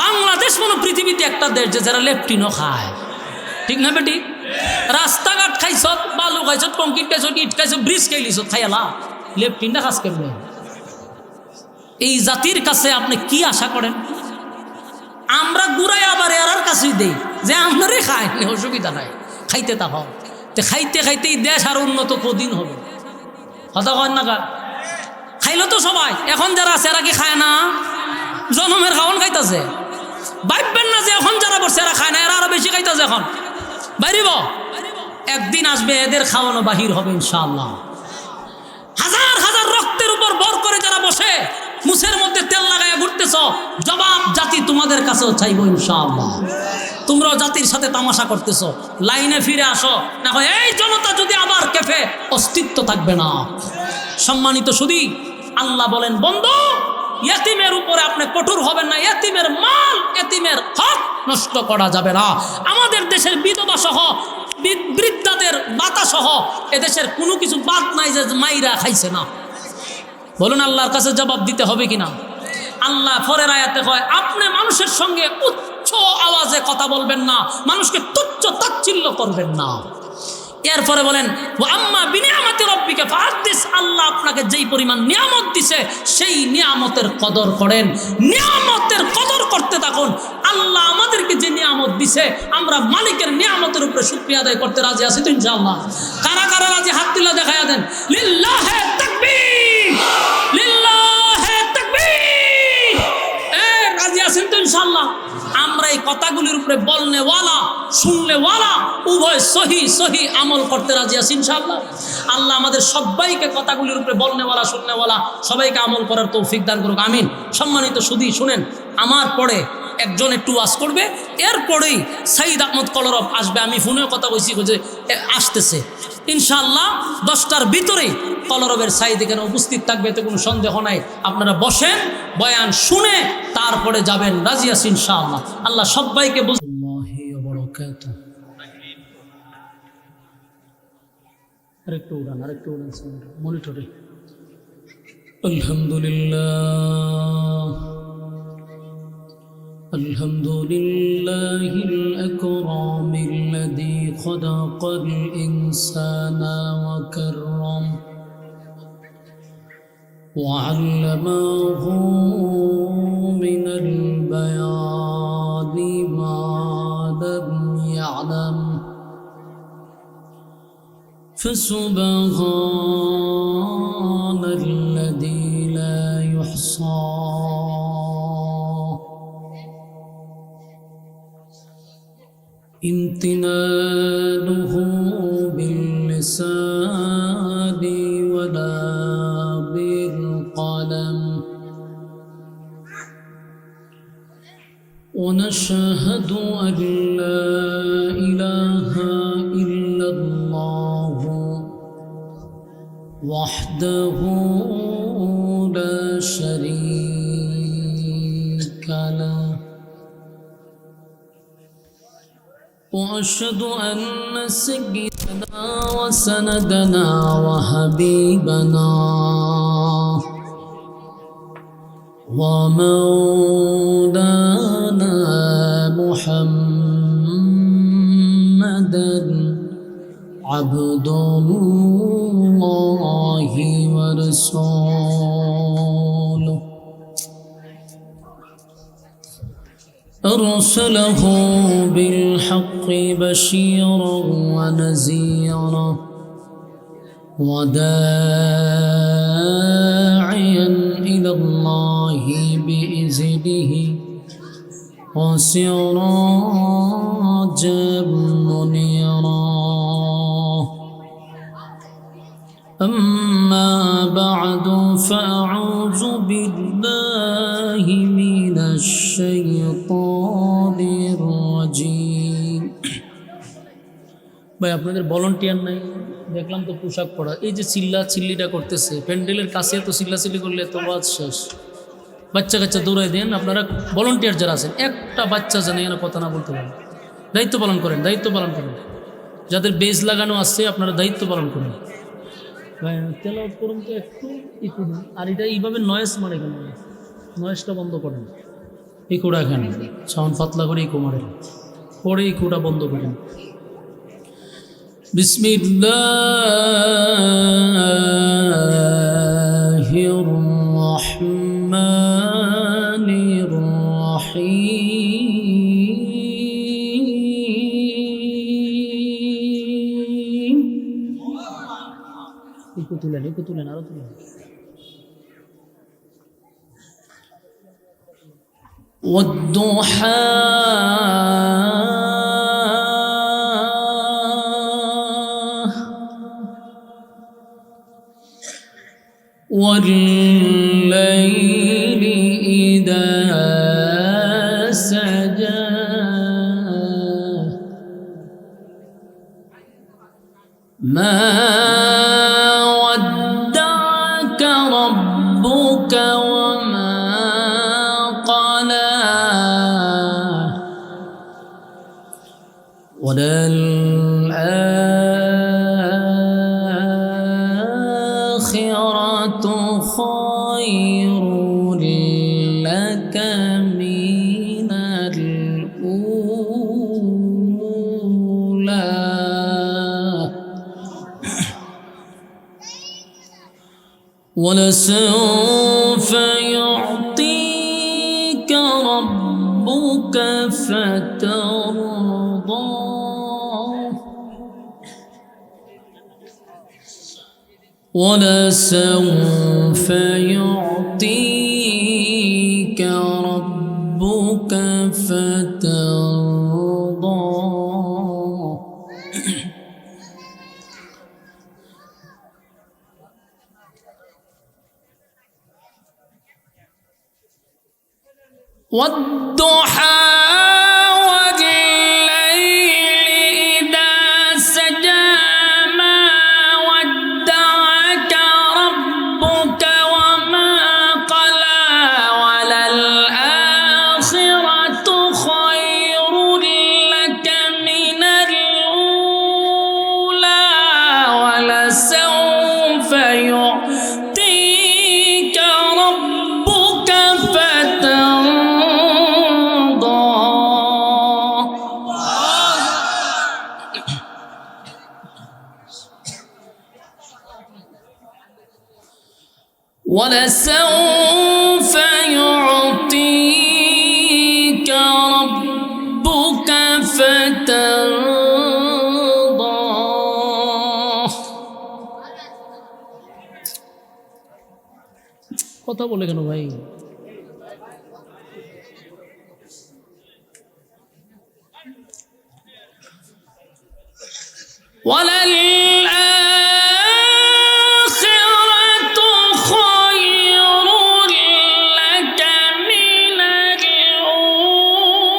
Speaker 1: বাংলাদেশ মনে পৃথিবীতে একটা দেশ যে যারা লেফটিনও খায়, ঠিক না বেটি? রাস্তাঘাট খাইছ, বালু খাইছ, কংক্রিট খাইছ, ইট খাইছ, ব্রিজ খাইলিছ, খাইয়ালা লেফটিনটা খাস কেমনে? এই জাতির কাছে আপনি কি আশা করেন? আমরা গুড়াই আবার এরার কাছেই দেই যে আপনারই খায়, অসুবিধা নাই, খাইতে তা হয়। তো খাইতে খাইতেই দেশ আর উন্নত কদিন হবে, কথা কয় না গা? খাইলো তো সবাই, এখন যারা আছে এরা কি খায় না? জনমের খাওয়ান খাইতেছে। ভাববেন না যে এখন যারা বসছে এরা খায় না, এরা আরো বেশি খাইতেছে। এখন বাইরিব, একদিন আসবে এদের খাওয়ানো বাহির হবে ইনশাআল্লাহ। হাজার হাজার রক্তের উপর ভর করে যারা বসে মুছের মধ্যে তেল লাগাইয়া ঘুরতেছ, জবাব জাতি তোমাদের কাছেও চাইব ইনশাআল্লাহ। তোমরাও জাতির সাথে তামাশা করতেছ, লাইনে ফিরে আসো, না হয় এই জনতা যদি আবার কেঁপে, অস্তিত্ব থাকবে না। সম্মানিত সুধী, আল্লাহ বলেন বন্ধু, ইয়েতিমের উপরে আপনি কঠোর হবেন না, ইয়েতিমের মাল, ইয়েতিমের হক নষ্ট করা যাবে না। আমাদের দেশের বিধবা সহ, বৃদ্ধাদের বাতা সহ এদেশের কোনো কিছু বাদ নাই যে মাইরা খাইছে না। বলুন আল্লাহর কাছে জবাব দিতে হবে কিনা? আল্লাহ পরের আয়াতে কয়, আপনি মানুষের সঙ্গে উচ্চ আওয়াজে কথা বলবেন না, মানুষকে তুচ্ছ তাচ্ছিল্য করবেন না। এরপরে বলেন, ওয়া আম্মা বিনিয়ামতি রাব্বিকা ফাহাদ্দিস, আল্লাহ আপনাকে যেই পরিমাণ নিয়ামত দিছে সেই নিয়ামতের কদর করেন, নিয়ামতের কদর করতে থাকুন। আল্লাহ আমাদেরকে যে নিয়ামত দিছে, আমরা মালিকের নিয়ামতের উপরে শুকরিয়া আদায় করতে রাজি আছি তো ইনশাআল্লাহ? কারা কারা রাজি হাত তুলে দেখায়া দেন। লিল্লাহে তাকবীর, লিল্লাহে তাকবীর। রাজি আছেন তো ইনশাআল্লাহ? আমরা এই কথাগুলির উপরে বলনেওয়ালা শুননেওয়ালা উভয় সহি সহি আমল করতে রাজি আছি ইনশাআল্লাহ। আল্লাহ আমাদের সবাইকে কথাগুলির উপরে বলনেওয়ালা শুননেওয়ালা সবাইকে আমল করার তৌফিক দান করুক, আমিন। সম্মানিত সুধী, শুনেন, আমার পরে একজন একটু ওয়াজ করবে, এরপরেই সাইদ আহমদ কলরব আসবে। আমি ফোনেও কথা বলছি যে আসতেছে ইনশাআল্লাহ 10টার ভিতরেই কলরবের সাইদ এখানে উপস্থিত থাকবে, এতে কোনো সন্দেহ নাই। আপনারা বসেন, বয়ান শুনে তারপরে যাবেন, রাজি আছি ইনশাআল্লাহ। আল্লাহ সবাইকে আরেকটু উড়ান মনিটরে। আলহামদুলিল্লাহ, الحمد لله الأكرم الذي خلق الإنسان وكرم وعلمه من البيان ما لم يعلم فسبحان الذي لا يحصى امتنانه باللسان ولا بالقلم ونشهد أن لا إله إلا الله وحده لا شريك له وأشهد أن سيدنا وسندنا وحبيبنا ومولانا محمدا عبد الله ورسوله أرسله بالحق بشيرا ونذيرا وداعيا إلى الله بإذنه وسراجا منيرا أما بعد فأعوذ بالله من الشيطان الرجيم ভাই আপনাদের ভলান্টিয়ার নাই দেখলাম তো পোশাক পরা এই যে চিল্লিটা করতেছে প্যান্ডেলের কাছে তো চিল্লি করলে তো বাদ শেষ বাচ্চা কাচ্চা দৌড়াই দেন আপনারা ভলান্টিয়ার যারা আছেন একটা বাচ্চা জানে না কথা না বলতে পারেন দায়িত্ব পালন করেন যাদের বেজ লাগানো আছে আপনারা দায়িত্ব পালন করেন তেলাওয়াত করুন তো একটু ইকো আর এটা এইভাবে নয়েজ মারে কেন নয়েজটা বন্ধ করেন ইকোটা এখান সাউন্ড পাতলা করে ইকো মারেন পরে ইকোটা বন্ধ করেন বিসমিল্লাহির রহমানির রহিম ইকো তুলেন আরো তুলেন والضحى والليل إذا سجى ما ودعك ربك وما قلى وللآخرة خير لك من الأولى ولسوف يعطيك ربك فترضى ولسوف يعطيك ربك فترضى والضحى والليل إذا سجى ما ودعك ربك وما قلى وللآخرة خير لك من الأولى ولسوف يعطيك ربك فترضى ولسوف يعطيك ربك فترضى কথা বলে কেন ভাই وللآخرة خير لك من الأولى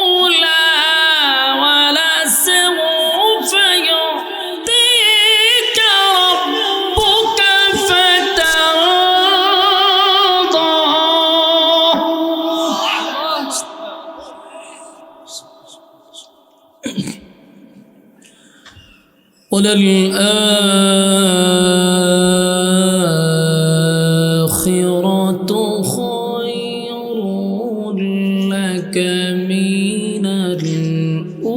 Speaker 1: وللآخرة خير لك من الأولى.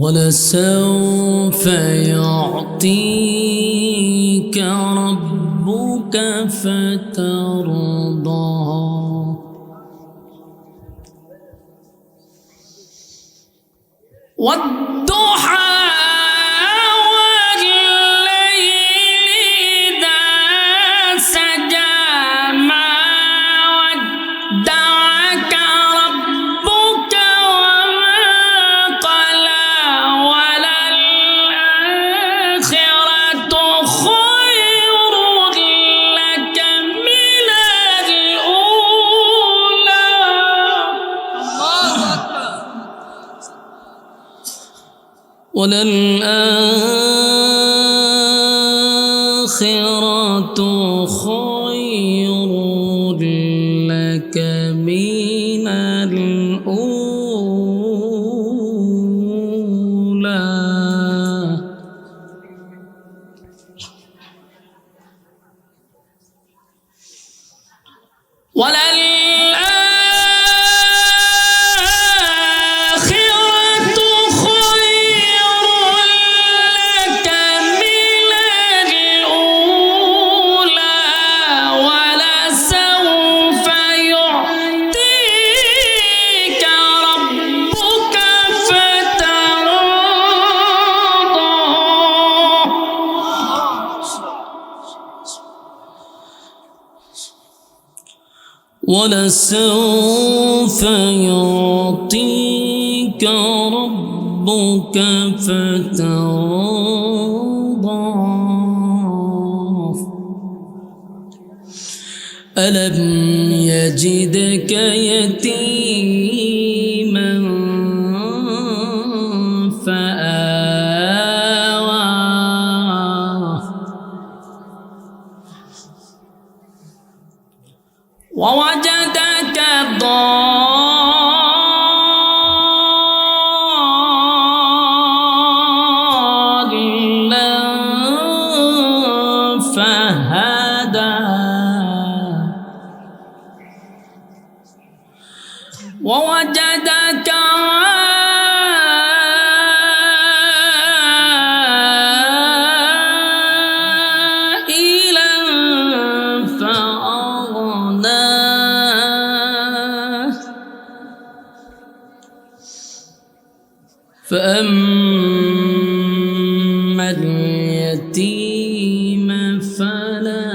Speaker 1: ولسوف يعطيك ربك فترضى. والضحى والليل إذا سجى ما ودعك ربك وما قلى. وللآخرة خير لك من الأولى. وللآخرة خير لك من الأولى. وللآخرة خير لك من الأولى. ولسوف يعطيك ربك فترضى. ولسوف يعطيك ربك فترضى. ألم يجدك يتيما فآوى. ووجدك ضالا فهدى. ووجدك عائلا فأغنى. فأما اليتيم فلا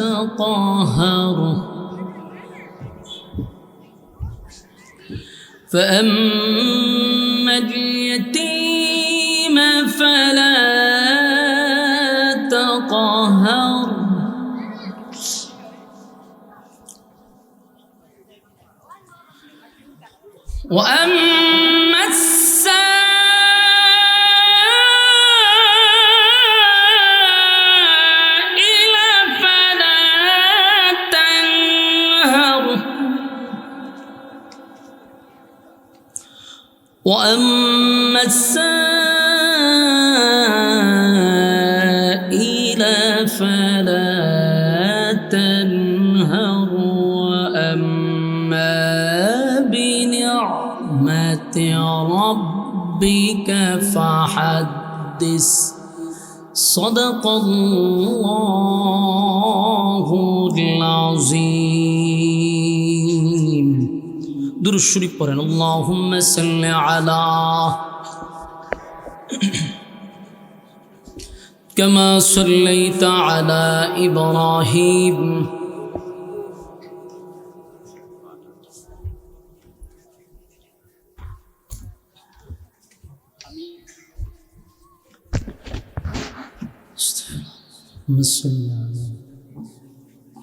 Speaker 1: تقهر. فأما اليتيم فلا تقهر. وأما السائل فلا تنهر. وأما السائل فلا تنهر. وأما بنعمة ربك فحدث. صدق الله العظيم. দুরূদ শরীফ পড়েন। আল্লাহুম্মা সাল্লি আলা কামা সাল্লাইতা আলা ইব্রাহিম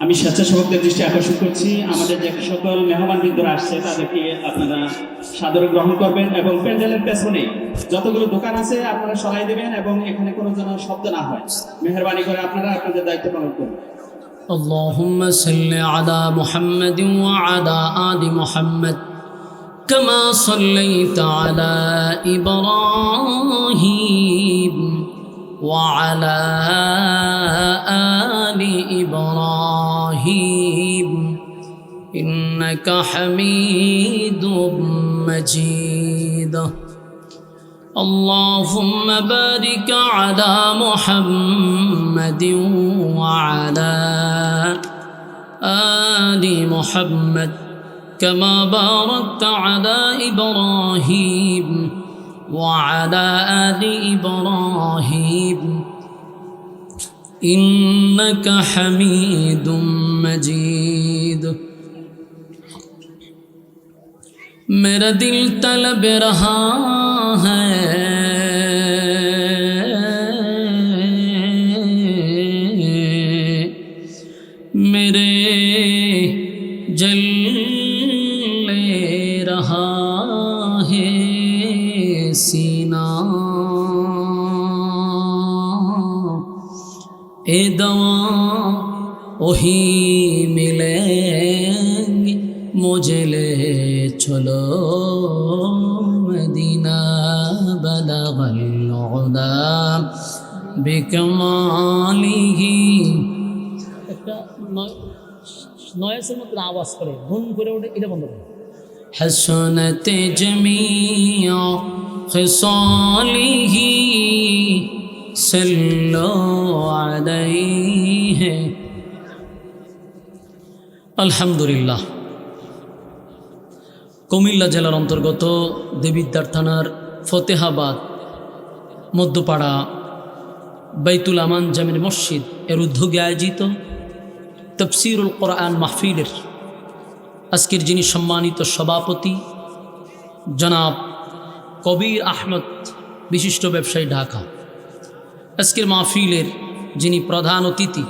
Speaker 2: আমি স্বেচ্ছাসেবকদের দৃষ্টি আকর্ষণ করছি, আমাদের যে সকল মেহমানবৃন্দরা আসছে তাদেরকে আপনারা সাদরে গ্রহণ করবেন এবং প্যান্ডেলের পেছনে যতগুলো দোকান আছে আপনারা সরাই দেবেন এবং এখানে কোনো যেন শব্দ না হয়। মেহেরবানি করে আপনারা আপনাদের দায়িত্ব পালন করুন।
Speaker 1: اللهم صل على محمد وعلى آل محمد كما صليت على إبراهيم وعلى آل إبراهيم إنك حميد مجيد اللهم بارك على محمد وعلى آل محمد كما باركت على إبراهيم وعلى آل إبراهيم إنك حميد مجيد मेरा दिल तलब रहा है मेरे जल रहा है सीना ए दवा वही मिलेंगे मुझे ले चलो मदीना बलगल उला बिकमालिही একটা নয়েসের মতো আওয়াজ করে গুন করে ওঠে, এটা বন্ধ করে। حسنت جميع خصاله صلوا عليه আলহামদুলিল্লাহ। কুমিল্লা জেলার অন্তর্গত দেবিদ্বার থানার ফতেহাবাদ মধ্যপাড়া বাইতুল আমান জামির মসজিদ এর উদ্যোগে আয়োজিত তাফসীরুল কোরআন মাহফিলের আজকের যিনি সম্মানিত সভাপতি জনাব কবির আহমদ, বিশিষ্ট ব্যবসায়ী, ঢাকা। আজকের মাহফিলের যিনি প্রধান অতিথি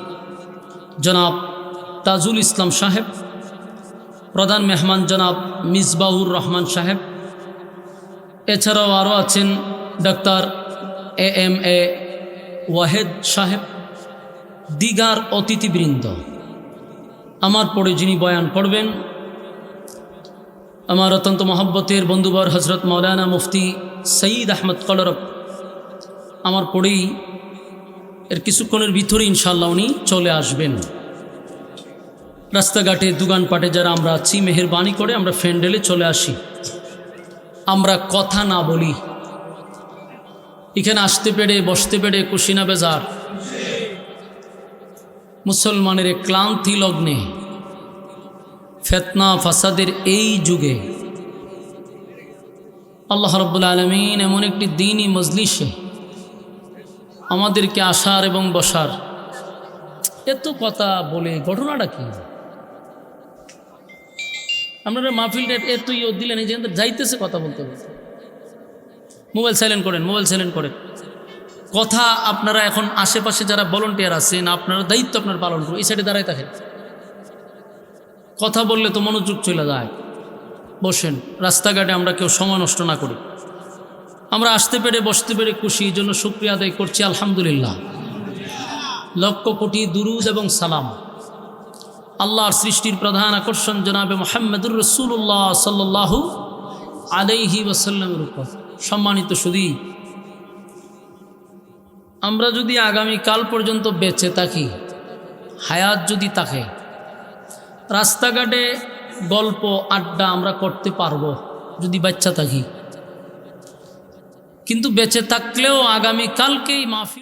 Speaker 1: জনাব তাজুল ইসলাম সাহেব, প্রধান মেহমান জনাব মিসবাহুর রহমান সাহেব, এছাড়াও আরও আছেন ডাক্তার AMA ওয়াহেদ সাহেব, দিগার অতিথিবৃন্দ। আমার পরে যিনি বয়ান করবেন আমার অত্যন্ত মহব্বতের বন্ধুবর হজরত মৌলানা মুফতি সঈদ আহমদ কলরব। আমার পরেই এর কিছুক্ষণের ভিতরে ইনশাআল্লাহ উনি চলে আসবেন। রাস্তাঘাটে দোকানপাটে যারা আমরা আছি, মেহেরবানি করে আমরা ফ্যান্ডেলে চলে আসি, আমরা কথা না বলি। এখানে আসতে পেরে বসতে পেরে খুশি না বেজার? মুসলমানের ক্লান্তি লগ্নে, ফিতনা ফাসাদের এই যুগে আল্লাহ রাব্বুল আলামিন এমন একটি দ্বীনি মজলিসে আমাদেরকে আসার এবং বসার, এত কথা বলে ঘটনাটা কি? আপনারা মাহফিলটা এত দিলেন, এই যে যাইতেছে কথা বলতে বলতে। মোবাইল সাইলেন্ট করেন, মোবাইল সাইলেন্ট করেন। কথা আপনারা এখন আশেপাশে যারা ভলান্টিয়ার আছেন, আপনারা দায়িত্ব আপনার পালন করুন। এই সাইডে দাঁড়ায় থাকেন, কথা বললে তো মনোযোগ চলে যায়। বসেন, রাস্তাঘাটে আমরা কেউ সময় নষ্ট না করি। আমরা আসতে পেরে বসতে পেরে খুশি, এই জন্য শুকরিয়া আদায় করছি আলহামদুলিল্লাহ। লক্ষ কোটি দুরুদ এবং সালাম আল্লাহর সৃষ্টির প্রধান আকর্ষণ জনাবে মুহাম্মদুর রাসূলুল্লাহ সাল্লাল্লাহু আলাইহি ওয়াসাল্লামের উপর। সম্মানিত সুধী, আমরা যদি আগামী কাল পর্যন্ত বেঁচে থাকি, হায়াত যদি থাকে, রাস্তাঘাটে গল্প আড্ডা আমরা করতে পারবো যদি বাচ্চা থাকি। কিন্তু বেঁচে থাকলেও আগামী কালকেই মাহফিল